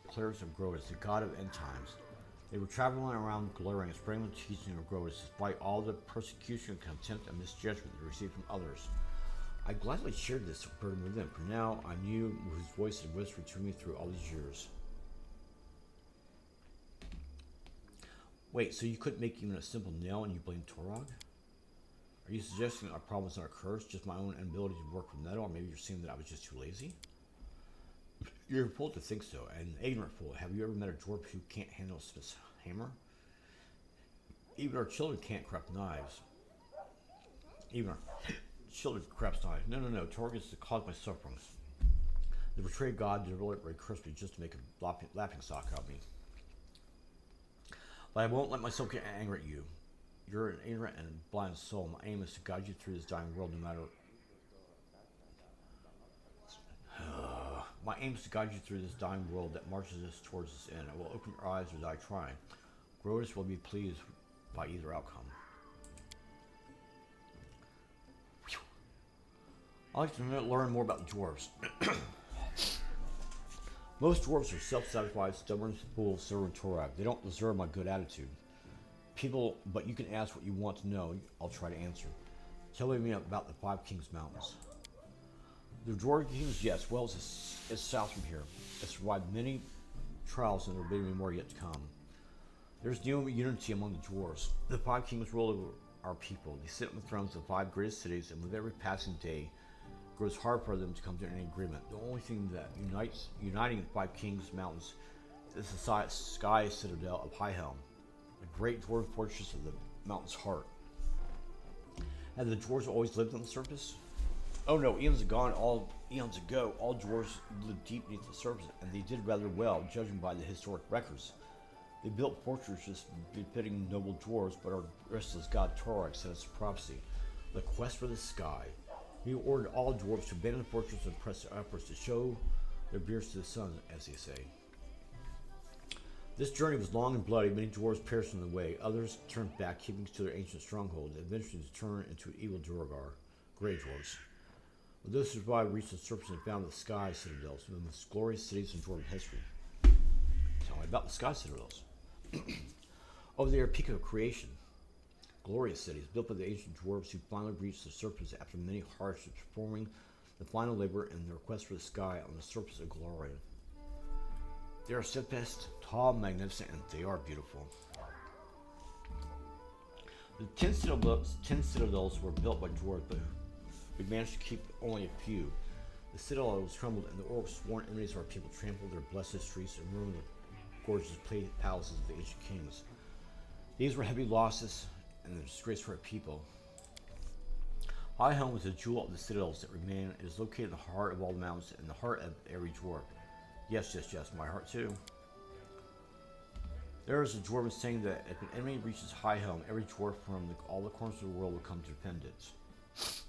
Clerics of Grotus, the god of end times. They were traveling around Galarian, spreading the teaching of Grotus, despite all the persecution, contempt, and misjudgment they received from others. I gladly shared this burden with them, for now I knew whose voice had whispered to me through all these years. Wait, so you couldn't make even a simple nail and you blame Torag? Are you suggesting our problem is not a curse, just my own inability to work with metal, or maybe you're saying that I was just too lazy? You're a fool to think so, an ignorant fool. Have you ever met a dwarf who can't handle a Smith's hammer? Even our children can't craft knives. Even our children craft knives. No. Torag is the cause of my sufferings. The betrayed god deliberately cursed me just to make a laughing stock out of me. But I won't let myself get angry at you. You're an ignorant and blind soul. My aim is to guide you through this dying world no matter... My aim is to guide you through this dying world that marches us towards its end. I will open your eyes or die trying. Grotus will be pleased by either outcome. I'd like to learn more about the dwarves. Most dwarves are self-satisfied, stubborn, full of silver and Torag. They don't deserve my good attitude. People, but you can ask what you want to know. I'll try to answer. Tell me about the Five Kings Mountains. The Dwarven Kings, yes, Wales is south from here. It survived many trials and there will be more yet to come. There's new unity among the dwarves. The Five Kings rule over our people. They sit on the thrones of the 5 greatest cities, and with every passing day, it grows hard for them to come to any agreement. The only thing that uniting the 5 Kings Mountains is the sky citadel of High Helm, a great dwarven fortress of the mountain's heart. Have the dwarves always lived on the surface? Oh no, eons ago, all dwarves lived deep beneath the surface, and they did rather well, judging by the historic records. They built fortresses befitting noble dwarves, but our restless god Torag sent us a prophecy, the quest for the sky. He ordered all dwarves to abandon the fortress and press upwards to show their beards to the sun, as they say. This journey was long and bloody. Many dwarves perished on the way. Others turned back, keeping to their ancient stronghold, and eventually turned into evil Duergar, grey dwarves. But those who survived reached the surface and found the sky citadels, one of the most glorious cities in dwarven history. Tell me about the sky citadels. Over there, peak of creation. Glorious cities built by the ancient dwarves who finally reached the surface after many hardships, performing the final labor in their quest for the sky on the surface of Gloria. They are steadfast, tall, magnificent, and they are beautiful. The 10 citadels were built by dwarves, but we managed to keep only a few. The citadels trembled, and the orcs, sworn enemies of our people, trampled their blessed streets and ruined the gorgeous palaces of the ancient kings. These were heavy losses and a disgrace for our people. High Helm was a jewel of the citadels that remain. It is located in the heart of all the mountains, in the heart of every dwarf. Yes, my heart too. There is a dwarven saying that if an enemy reaches High Helm, every dwarf from all the corners of the world will come to defend it.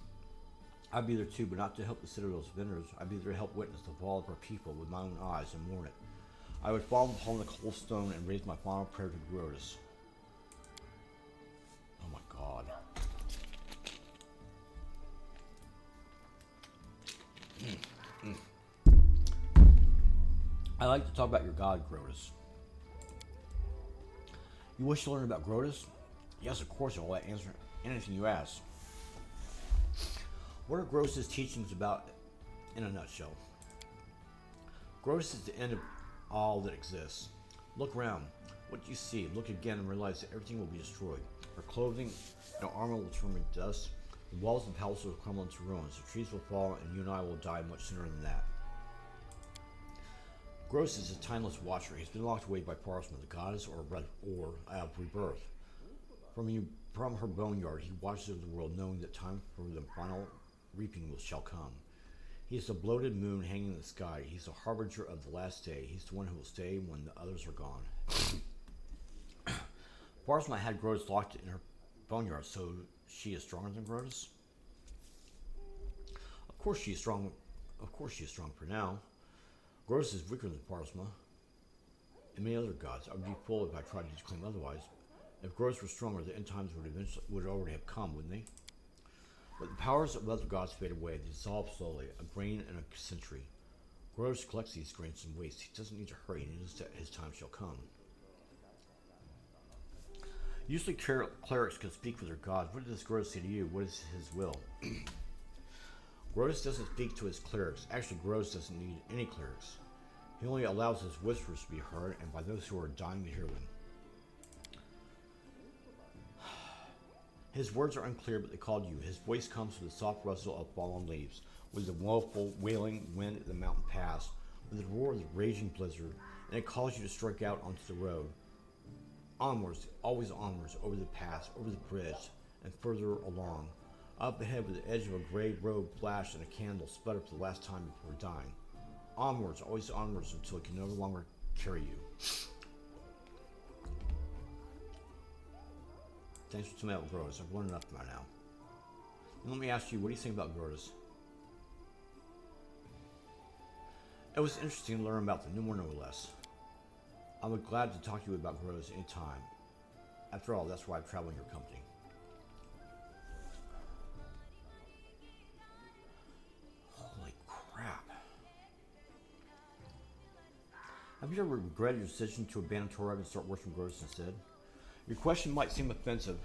I'd be there too, but not to help the citadel's defenders. I'd be there to help witness the fall of our people with my own eyes and mourn it. I would fall upon the cold stone and raise my final prayer to Grotus. Oh my god. I like to talk about your god, Grotus. You wish to learn about Grotus? Yes, of course, I'll answer anything you ask. What are Grotus' teachings about in a nutshell? Grotus is the end of all that exists. Look around. What do you see? Look again and realize that everything will be destroyed. Our clothing and our armor will turn into dust. The walls and palaces will crumble into ruins. The trees will fall, and you and I will die much sooner than that. Gross is a timeless watcher. He's been locked away by Parsma, the goddess or of rebirth. From her boneyard, he watches over the world, knowing that time for the final reaping shall come. He is the bloated moon hanging in the sky. He's the harbinger of the last day. He's the one who will stay when the others are gone. Parsma had Grotus locked in her boneyard, so she is stronger than Grotus? Of course she is strong for now. Grotus is weaker than Parsma and many other gods. I would be fool if I tried to claim otherwise. If Grotus were stronger, the end times would already have come, wouldn't they? But the powers of other gods fade away. They dissolve slowly, a grain in a century. Grotus collects these grains and wastes. He doesn't need to hurry. He knows that his time shall come. Usually clerics can speak for their gods. What does Grotus say to you? What is his will? Grotus doesn't speak to his clerics. Actually, Grotus doesn't need any clerics. He only allows his whispers to be heard, and by those who are dying to hear them. His words are unclear, but they call to you. His voice comes with the soft rustle of fallen leaves, with the woeful, wailing wind at the mountain pass, with the roar of the raging blizzard, and it calls you to strike out onto the road. Onwards, always onwards, over the pass, over the bridge, and further along. Up ahead with the edge of a gray robe flash and a candle sputter for the last time before dying. Onwards, always onwards, until it can no longer carry you. Thanks for telling me about Grotus. I've learned enough by now. And let me ask you, what do you think about Grotus? It was interesting to learn about the no more, no less. I would be glad to talk to you about Grotus anytime. After all, that's why I travel in your company. Holy crap. Have you ever regretted your decision to abandon Torag and start worshiping Grotus instead? Your question might seem offensive,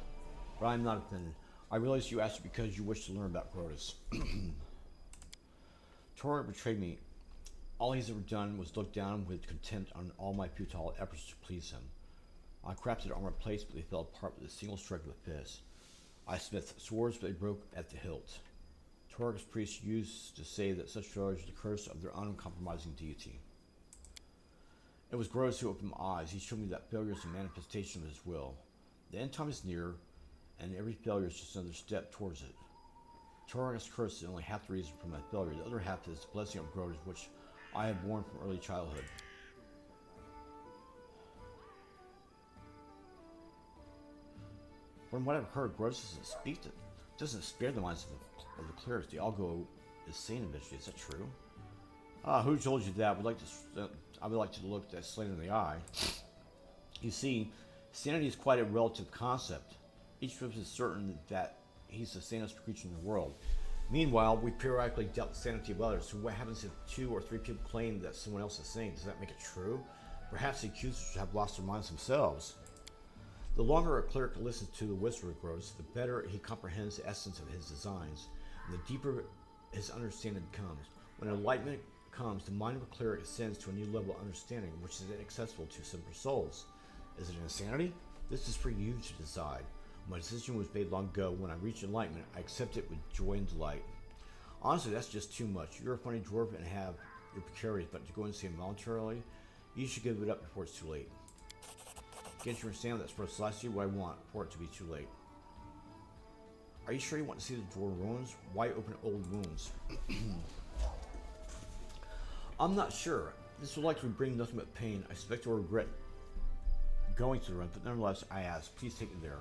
but I'm not offended. I realize you asked it because you wish to learn about Grotus. Torag betrayed me. All he's ever done was look down with contempt on all my futile efforts to please him. I crafted armored plates, but they fell apart with a single stroke of a fist. I smithed swords, but they broke at the hilt. Torag's priests used to say that such failures are the curse of their uncompromising deity. It was Grotus who opened my eyes. He showed me that failure is a manifestation of his will. The end time is near, and every failure is just another step towards it. Torag's curse is only half the reason for my failure. The other half is the blessing of Grotus, which I have borne from early childhood. From what I've heard, Grotus doesn't spare the minds of the clerics. They all go insane eventually. Is that true? Who told you that? I would like to look that slain in the eye. You see, sanity is quite a relative concept. Each of us is certain that he's the sanest creature in the world. Meanwhile, we periodically doubt the sanity of others. So what happens if 2 or 3 people claim that someone else is sane? Does that make it true? Perhaps the accusers have lost their minds themselves. The longer a cleric listens to the whisper of Grotus, the better he comprehends the essence of his designs, and the deeper his understanding becomes. When enlightenment comes, the mind of a cleric ascends to a new level of understanding, which is inaccessible to simpler souls. Is it insanity? This is for you to decide. My decision was made long ago. When I reached enlightenment, I accept it with joy and delight. Honestly, that's just too much. You're a funny dwarf and have your precarious, but to go insane voluntarily, you should give it up before it's too late. Can't you understand that's precisely what I want for it to be too late? Are you sure you want to see the dwarf ruins? Why open old wounds? I'm not sure. This will likely bring nothing but pain. I suspect I will regret going to the run, but nonetheless, I ask, please take me there.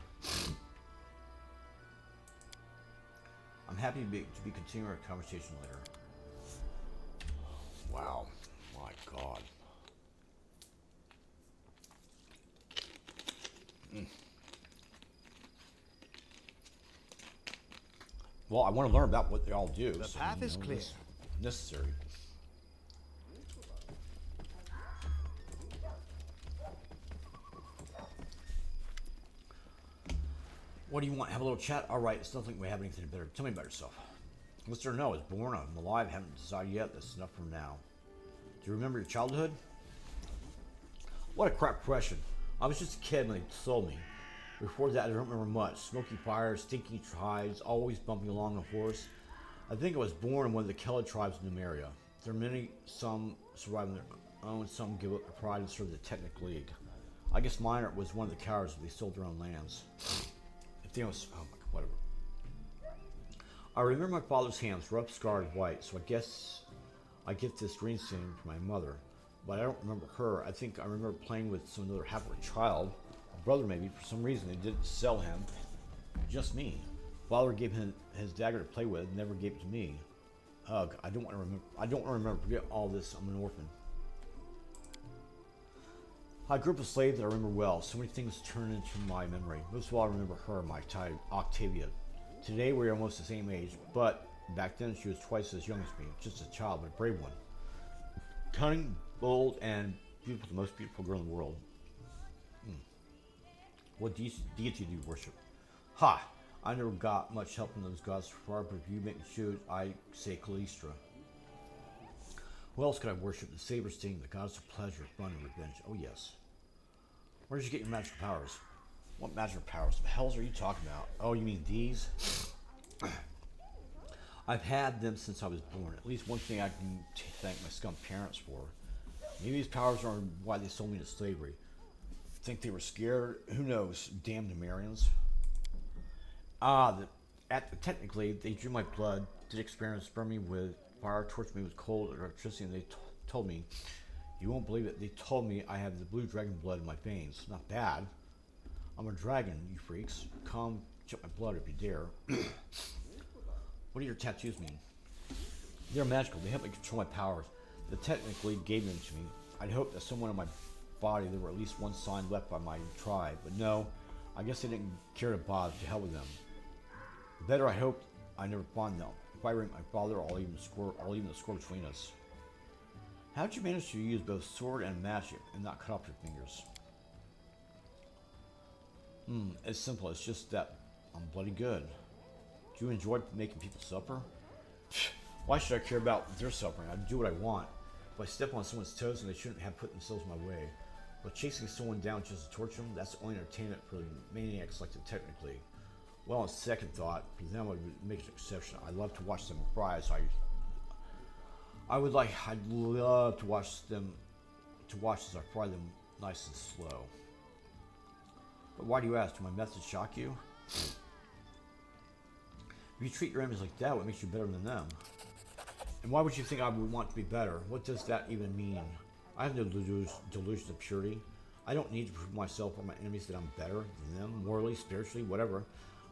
I'm happy to be continuing our conversation later. Wow, my God. Well, I want to learn about what they all do. The path is clear. Necessary. What do you want? Have a little chat? All right, it's nothing we have anything better. Tell me about yourself. Mr. No, I was born, I'm alive, haven't decided yet. That's enough for now. Do you remember your childhood? What a crap question. I was just a kid when they sold me. Before that, I don't remember much. Smoky fires, stinky tribes, always bumping along a horse. I think I was born in one of the Kelly tribes in Numeria. There are many, some survive on their own, some give up their pride and serve the Technic League. I guess mine was one of the cowards, but they sold their own lands. If they don't, oh my God, whatever. I remember my father's hands, rough, scarred, white, so I guess I get this green stain from my mother. But I don't remember her. I think I remember playing with some other half-wit child. Brother maybe. For some reason they didn't sell him, just me. Father gave him his dagger to play with, never gave it to me. Ugh, I don't want to remember. Forget all this. I'm an orphan. I grew up a slave that I remember well. So many things turn into my memory. Most of all, I remember her, my type, Octavia. Today we're almost the same age, but back then she was twice as young as me. Just a child, but a brave one. Cunning, bold, and beautiful. The most beautiful girl in the world. What deity do you worship? Ha! I never got much help from those gods so far, but if you make me choose, I say Callistra. Who else could I worship? The saber sting, the goddess of pleasure, fun, and revenge. Oh yes. Where did you get your magical powers? What magical powers? The hells are you talking about? Oh, you mean these? I've had them since I was born. At least one thing I can thank my scum parents for. Maybe these powers are why they sold me to slavery. Think they were scared? Who knows? Damn Numerians. Technically, they drew my blood, did experiments, burned me with fire, tortured me with cold and electricity, and they told me, you won't believe it, they told me I have the blue dragon blood in my veins. Not bad. I'm a dragon, you freaks. Come check my blood if you dare. What do your tattoos mean? They're magical. They help me control my powers. They technically gave them to me. I'd hoped that someone in my body there were at least one sign left by my tribe, but no, I guess they didn't care to bother. To hell with them. Better, I hoped I never found them. If I rank my father, I'll even the score between us. How'd you manage to use both sword and magic and not cut off your fingers? It's simple. It's just that I'm bloody good. Do you enjoy making people suffer? Why should I care about their suffering? I do what I want. If I step on someone's toes, and they shouldn't have put themselves in my way. But chasing someone down just to torture them, that's only entertainment for maniacs like them technically. Well, on second thought, for them I would make an exception. I love to watch them cry, so I'd love to watch as I fry them nice and slow. But why do you ask? Do my methods shock you? If you treat your enemies like that, what makes you better than them? And why would you think I would want to be better? What does that even mean? I have no delusions of purity. I don't need to prove myself or my enemies that I'm better than them, morally, spiritually, whatever.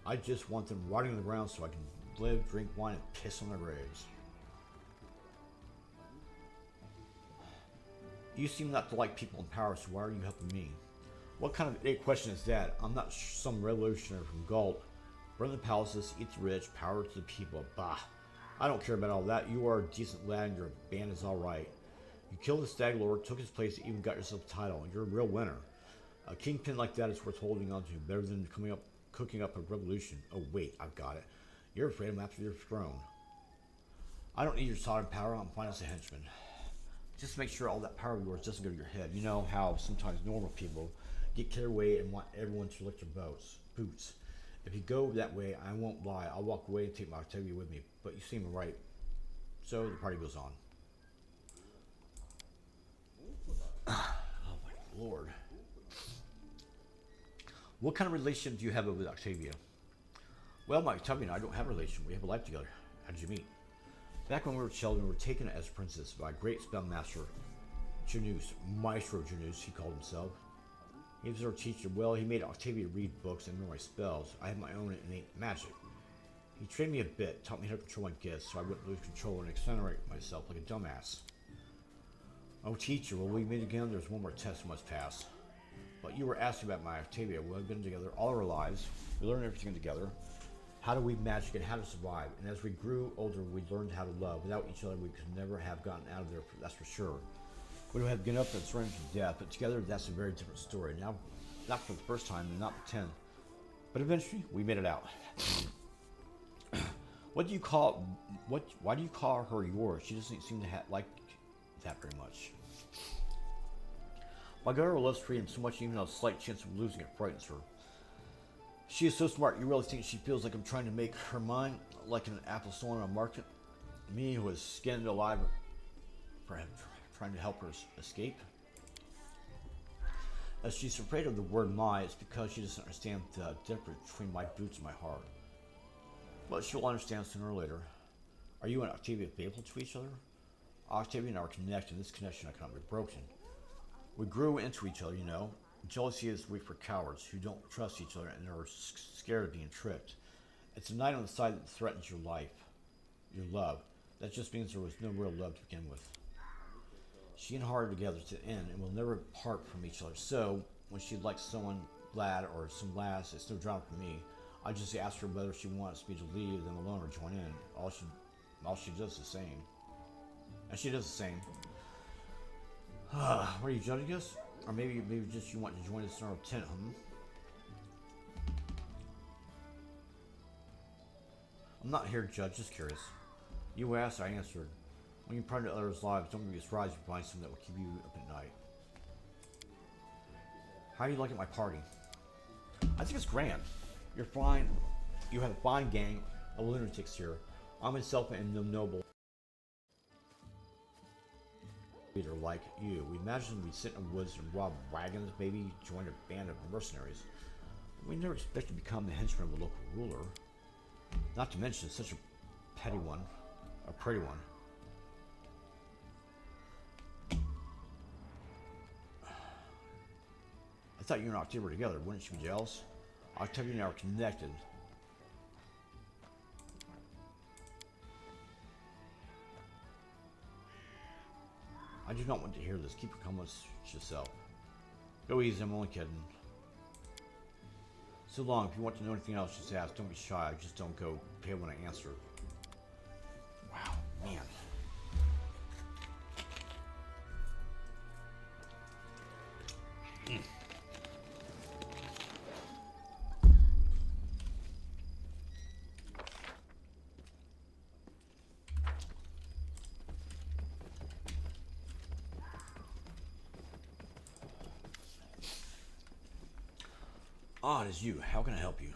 I just want them rotting on the ground so I can live, drink wine, and piss on their graves. You seem not to like people in power, so why are you helping me? What kind of idiot question is that? I'm not some revolutionary from Gault. Burn the palaces, eat the rich, power to the people. Bah! I don't care about all that. You are a decent lad and your band is alright. You killed the Stag Lord, took his place, even got yourself a title, and you're a real winner. A kingpin like that is worth holding on to, better than cooking up a revolution. Oh wait, I've got it. You're afraid I'm after your throne. I don't need your solid power, I'm fine as a henchman. Just make sure all that power of yours doesn't go to your head. You know how sometimes normal people get carried away and want everyone to lick their boots. If you go that way, I won't lie. I'll walk away and take my Octavia with me. But you seem right. So the party goes on. Oh my lord. What kind of relationship do you have with Octavia? Well, my Octavia and I don't have a relation. We have a life together. How did you meet? Back when we were children, we were taken as princess by a great spellmaster, Janus, Maestro Janus, he called himself. He was our teacher. Well, he made Octavia read books and memorize spells. I had my own innate magic. He trained me a bit, taught me how to control my gifts so I wouldn't lose control and accelerate myself like a dumbass. Oh, teacher, will we meet again? There's one more test we must pass. But you were asking about my Octavia. We've been together all our lives. We learned everything together. How to weave magic and how to survive. And as we grew older, we learned how to love. Without each other, we could never have gotten out of there, that's for sure. We would have given up and surrendered to death, but together, that's a very different story. Now, not for the first time, and not the 10th. But eventually, we made it out. Why do you call her yours? She doesn't seem to like that very much. My girl loves freedom so much, even a slight chance of losing it frightens her. She is so smart, you really think she feels like I'm trying to make her mine, like an apple stolen on a market? Me, who was skinned alive, trying to help her escape? As she's afraid of the word my, it's because she doesn't understand the difference between my boots and my heart. But she'll understand sooner or later. Are you and Octavia faithful to each other? Octavia and I are connected, and this connection cannot be broken. We grew into each other, you know. Jealousy is weak for cowards who don't trust each other and are scared of being tricked. It's a knight on the side that threatens your life, your love. That just means there was no real love to begin with. She and her are together to the end and will never part from each other. So, when she likes someone lad or some lass, it's no drama for me. I just ask her whether she wants me to leave them alone or join in. All she does the same. And she does the same. What are you judging us? Or maybe just you want to join us in our tent, I'm not here to judge, just curious. You asked, I answered. When you pry into others' lives, don't be surprised if you find something that will keep you up at night. How do you like it at my party? I think it's grand. You're fine. You have a fine gang of lunatics here. I myself am no noble leader like you. We imagined we'd sit in the woods and rob wagons, maybe join a band of mercenaries. We never expected to become the henchman of a local ruler. Not to mention such a petty one, a pretty one. I thought you and Octavia were together. Wouldn't you be jealous? Octavia and I are connected. I do not want to hear this. Keep your comments to yourself. Go easy, I'm only kidding. So long, if you want to know anything else, just ask. Don't be shy, just don't go pale when I answer. Wow, man. Ah, it is you. How can I help you?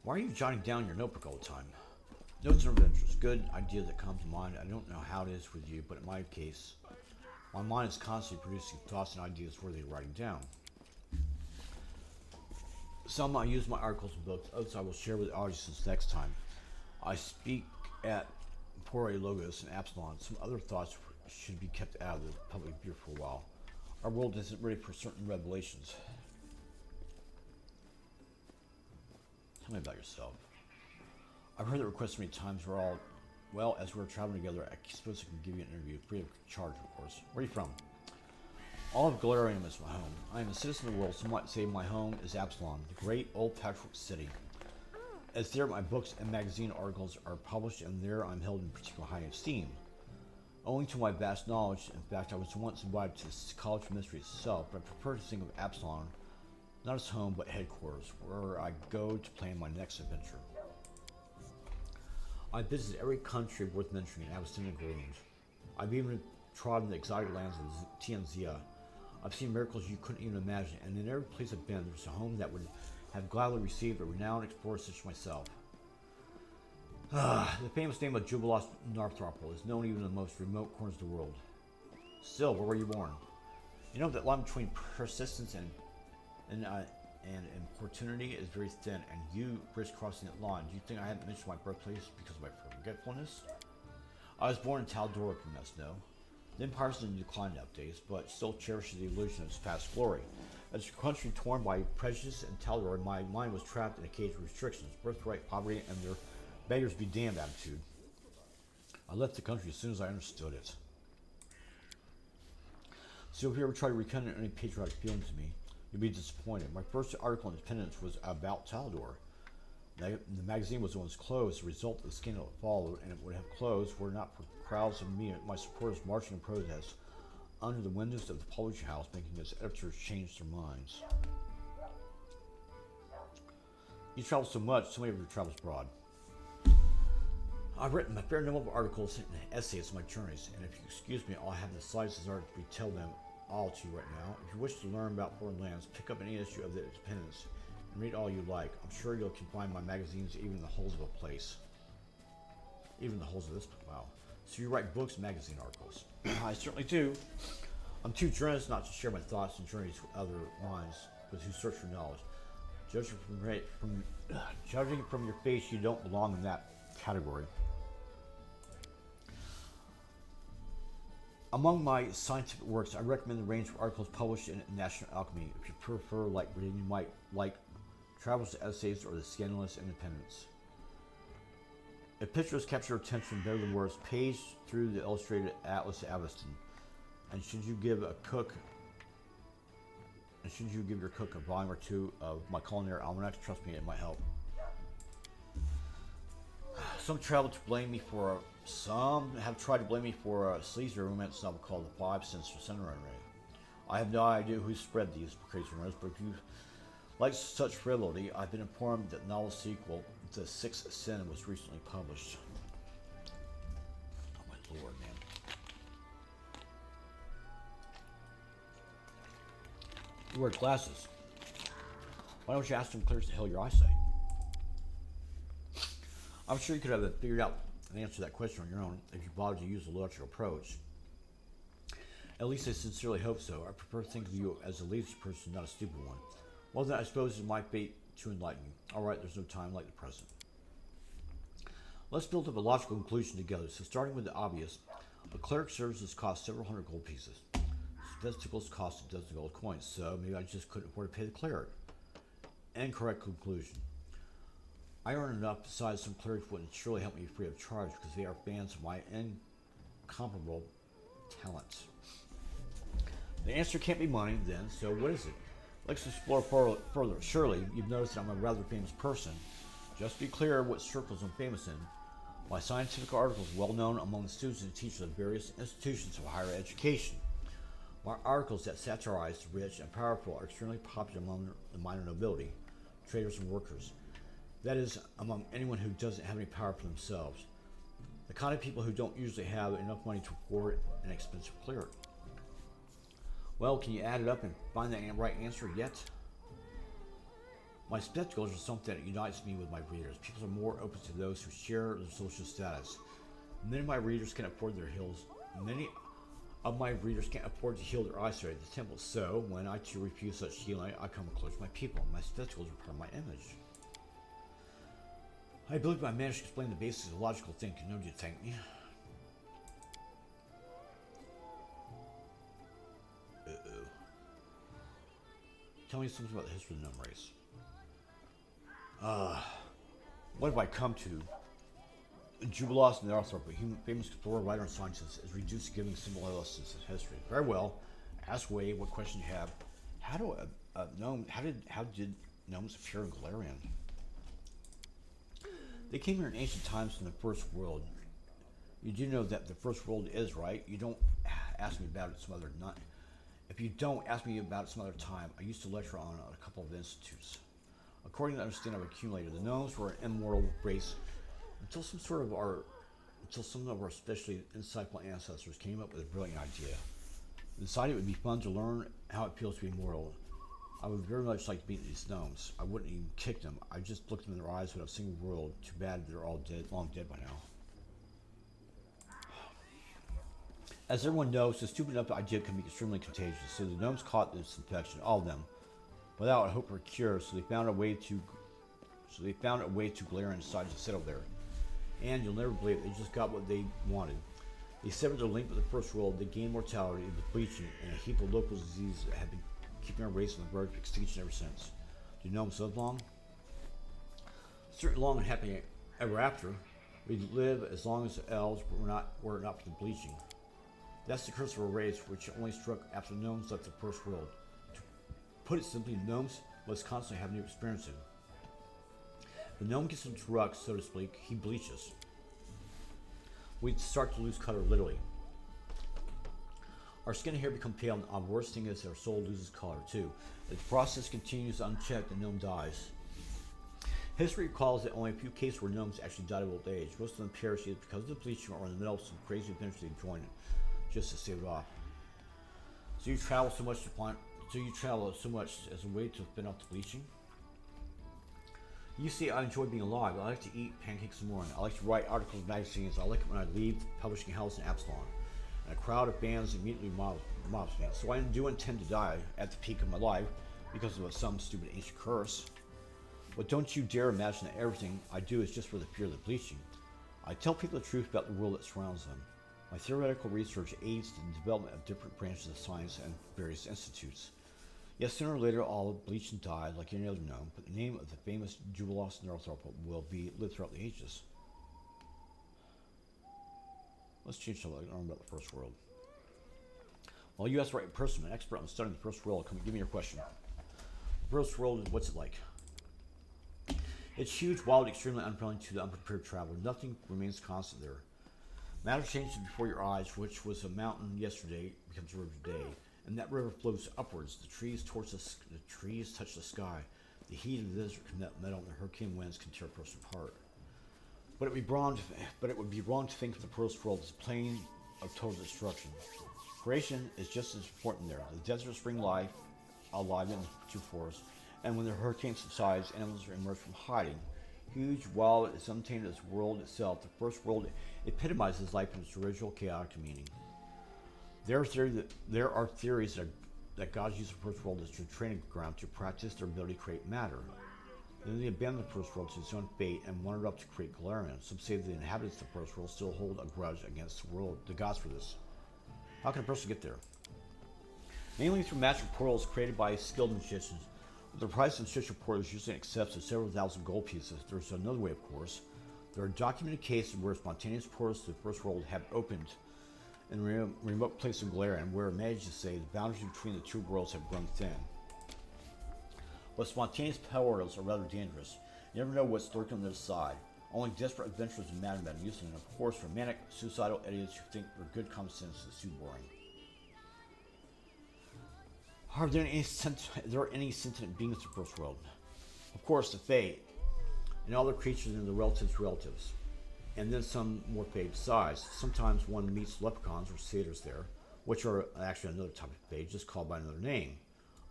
Why are you jotting down your notebook all the time? Notes of interest. Good idea that comes to mind. I don't know how it is with you, but in my case, my mind is constantly producing thoughts and ideas worthy of writing down. Some I use my articles and books, others I will share with audiences next time. I speak at Pore Logos and Absalon. Some other thoughts should be kept out of the public view for a while. Our world isn't ready for certain revelations. Tell me about yourself. I've heard that requests many times. As we're traveling together, I suppose I can give you an interview, free of charge, of course. Where are you from? All of Galarium is my home. I am a citizen of the world. Some might say my home is Absalon, the great old patchwork city. As there, my books and magazine articles are published, and there I'm held in particular high esteem. Owing to my vast knowledge, in fact, I was once invited to the College of Mystery itself, but I prefer to think of Absalon not as home, but headquarters, where I go to plan my next adventure. I visited every country worth mentioning in Abyssinian grounds. I've even trodden the exotic lands of Tianzia. I've seen miracles you couldn't even imagine, and in every place I've been, there's a home that would have gladly received a renowned explorer such as myself. The famous name of Jubilos Narthropol is known even in the most remote corners of the world. Still, where were you born? You know that line between persistence and importunity is very thin, and you risk crossing that line. Do you think I haven't mentioned my birthplace because of my forgetfulness? I was born in Taldor, you must know. The Empire's in decline nowadays, but still cherishes the illusion of its past glory. As a country torn by prejudice and Taldor, my mind was trapped in a cage of restrictions, birthright, poverty, and their beggars be damned attitude. I left the country as soon as I understood it. So if you ever try to rekindle any patriotic feelings to me, you'll be disappointed. My first article on independence was about Taldor. The magazine was once closed as a result of the scandal that followed, and it would have closed were it not for crowds of me and my supporters marching in protest under the windows of the publishing house, making its editors change their minds. You travel so much, so many of your travels abroad. I've written a fair number of articles and essays on my journeys, and if you excuse me, I'll have the slightest desire to retell them all to you right now. If you wish to learn about foreign lands, pick up any issue of the Independence and read all you like. I'm sure you'll find my magazines even in the holes of a place. Even the holes of this, wow. So you write books and magazine articles. I certainly do. I'm too generous not to share my thoughts and journeys with other minds, but who search for knowledge. Judging from your face, you don't belong in that category. Among my scientific works, I recommend the range of articles published in National Alchemy. If you prefer light reading, you might like Travels to Essays or The Scandalous Independence. If pictures capture your attention better than words, page through the illustrated Atlas of Aveston. And should you give your cook a volume or two of my culinary almanac, trust me, it might help. Some have tried to blame me for a sleazy romance novel called The Five Sins for Cinderella. I have no idea who spread these crazy rumors, but if you like such frivolity, I've been informed that the novel sequel, The Sixth Sin, was recently published. Oh my lord, man. You wear glasses. Why don't you ask them clears to hell your eyesight? I'm sure you could have figured out an answer to that question on your own if you bothered to use a logical approach. At least I sincerely hope so. I prefer to think of you as a lazy person, not a stupid one. Well then, I suppose it's my fate to enlighten you. Alright, there's no time like the present. Let's build up a logical conclusion together. So starting with the obvious, a cleric services cost several hundred gold pieces. Vesticles cost a dozen gold coins, so maybe I just couldn't afford to pay the cleric. Incorrect conclusion. I earn enough, besides some clerics wouldn't surely help me free of charge because they are fans of my incomparable talents. The answer can't be money then, so what is it? Let's explore further. Surely you've noticed that I'm a rather famous person. Just to be clear what circles I'm famous in. My scientific articles are well known among the students and teachers of various institutions of higher education. My articles that satirize the rich and powerful are extremely popular among the minor nobility, traders and workers. That is, among anyone who doesn't have any power for themselves. The kind of people who don't usually have enough money to afford an expensive cleric. Well, can you add it up and find the right answer yet? My spectacles are something that unites me with my readers. People are more open to those who share their social status. Many of my readers can't afford their heals. Many of my readers can't afford to heal their eyesight at the temple, so when I too refuse such healing, I come close to my people. My spectacles are part of my image. I believe I managed to explain the basics of logical thinking. Don't you thank me? Uh-oh. Tell me something about the history of the gnome race. What have I come to? Jubilos Narthrop, a famous explorer, writer, and scientist, is reduced to giving simple analysis of history. Very well. Ask away what question you have. How did gnomes appear in Galarian? They came here in ancient times from the first world. You do know that the first world is, right? You don't ask me about it some other night. If you don't ask me about it some other time, I used to lecture on a couple of institutes. According to the understanding I've accumulated, the gnomes were an immortal race until some of our especially insightful ancestors came up with a brilliant idea. They decided it would be fun to learn how it feels to be immortal. I would very much like to meet these gnomes. I wouldn't even kick them. I just looked them in their eyes without seeing the world. Too bad they're all dead, long dead by now. As everyone knows, the stupid enough idea can be extremely contagious, so the gnomes caught this infection, all of them, without a hope for a cure. So they found a way to Galarian and decided to settle there. And you'll never believe it, they just got what they wanted. They severed their link with the first world. They gained mortality with bleaching and a heap of local diseases that have been keeping our race on the verge of extinction ever since. Do gnomes live long? Certainly long and happy ever after. We live as long as the elves, but were it not for the bleaching. That's the curse of our race, which only struck after the gnomes left the first world. To put it simply, gnomes must constantly have new experiences. The gnome gets into rut, so to speak, he bleaches. We start to lose color, literally. Our skin and hair become pale, and the worst thing is our soul loses color too. If the process continues unchecked, the gnome dies. History recalls that only a few cases where gnomes actually died of old age. Most of them perish either because of the bleaching or in the middle of some crazy adventure they joined just to save it off. So you travel so much as a way to fend off the bleaching? You see, I enjoy being alive. I like to eat pancakes in the morning. I like to write articles in magazines. I like it when I leave the publishing house in Absalon. And a crowd of fans immediately mobs me. So I do intend to die at the peak of my life because of some stupid ancient curse. But don't you dare imagine that everything I do is just for the fear of the bleaching. I tell people the truth about the world that surrounds them. My theoretical research aids the development of different branches of science and various institutes. Yes, sooner or later all bleach and die like any other gnome, but the name of the famous Jubilos Narthrop will be lived throughout the ages. Let's change something I learned about the first world. Well, you asked the right person, an expert on studying the first world. Come give me your question. The first world, what's it like? It's huge, wild, extremely unfriendly to the unprepared traveler. Nothing remains constant there. Matter changes before your eyes, which was a mountain yesterday becomes a river today. And that river flows upwards. The trees touch the sky. The heat of the desert can melt, and the hurricane winds can tear a person apart. But it would be wrong to think of the first world as a plane of total destruction. Creation is just as important there. The desert spring life, alive in the two forests, and when the hurricane subsides, animals emerge from hiding. Huge, wild, as untainted as the world itself, the first world epitomizes life in its original chaotic meaning. There are theories that God's use of the first world as a training ground to practice their ability to create matter. Then they abandoned the first world to its own fate and wandered up to create Galarian. Some say the inhabitants of the first world still hold a grudge against the gods for this. How can a person get there? Mainly through magic portals created by skilled magicians. The price of such a portal is usually in excess of several thousand gold pieces. There's another way, of course. There are documented cases where spontaneous portals to the first world have opened in a remote place of Galarian, where mages say the boundaries between the two worlds have grown thin. But spontaneous portals are rather dangerous. You never know what's lurking on the other side. Only desperate adventurers and madmen use them, and of course romantic, suicidal idiots who think their good common sense is too boring. Are there any sentient beings in the first world? Of course, the Fae, and all the creatures and the relatives. And then some more Fae besides. Sometimes one meets leprechauns or satyrs there, which are actually another type of Fae, just called by another name.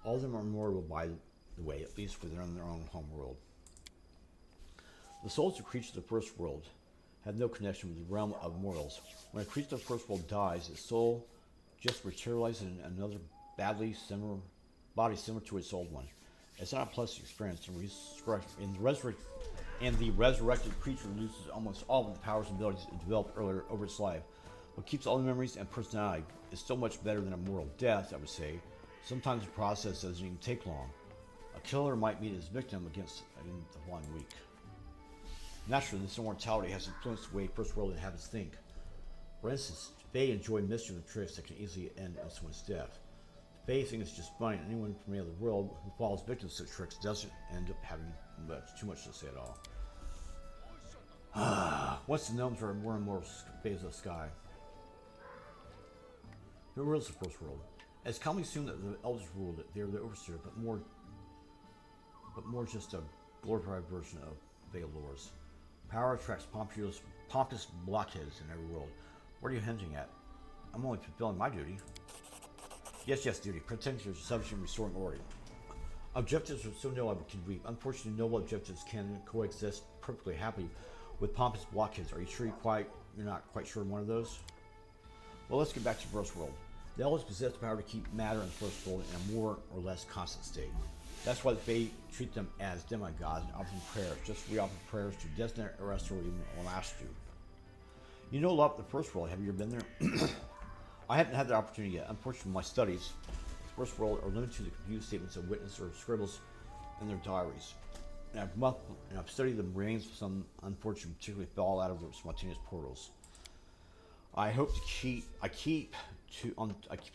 All of them are immortal by the way, at least within their own home world. The souls of creatures of the first world have no connection with the realm of mortals. When a creature of the first world dies, its soul just materializes in another body similar to its old one. It's not a pleasant experience, and the resurrected creature loses almost all of the powers and abilities it developed earlier over its life. What keeps all the memories and personality is still much better than a mortal death, I would say. Sometimes the process doesn't even take long. A killer might meet his victim in the following week. Naturally, this immortality has influenced the way first world inhabitants think. For instance, Fae enjoy mischief and tricks that can easily end in someone's death. The Fae think it's just funny, and anyone from the other world who falls victim to such tricks doesn't end up having too much to say at all. Once the gnomes are more and more phase of the sky. Who rules the first world? It's commonly assumed that the elders ruled it. They are the overseer, but more just a glorified version of Baelor's. Power attracts pompous blockheads in every world. What are you hinting at? I'm only fulfilling my duty. Yes, duty. Protecting your subject and restoring order. Objectives are so noble I can weep. Unfortunately, noble objectives can coexist perfectly happily with pompous blockheads. Are you sure you're not quite sure one of those? Well, let's get back to the first world. The elders possess the power to keep matter in the first world in a more or less constant state. That's why the Fae treat them as demigods and offer them prayers, just as we offer prayers to Desna, Erestor, or even Olastu. You know a lot of the first world. Have you ever been there? I haven't had the opportunity yet. Unfortunately, my studies of the first world are limited to the confused statements of witness or scribbles in their diaries. And I've studied the brains of some unfortunately particularly fell out of their spontaneous portals. I keep to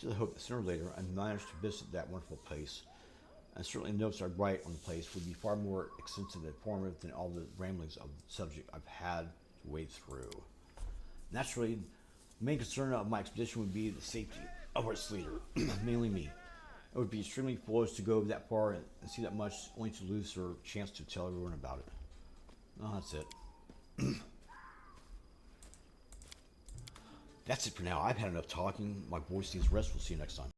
the hope that sooner or later I manage to visit that wonderful place. And certainly notes I write on the place would be far more extensive and informative than all the ramblings of the subject I've had to wade through. Naturally, the main concern of my expedition would be the safety of its leader, mainly me. It would be extremely foolish to go that far and see that much only to lose her chance to tell everyone about it. Oh, that's it. That's it for now. I've had enough talking. My voice needs rest. We'll see you next time.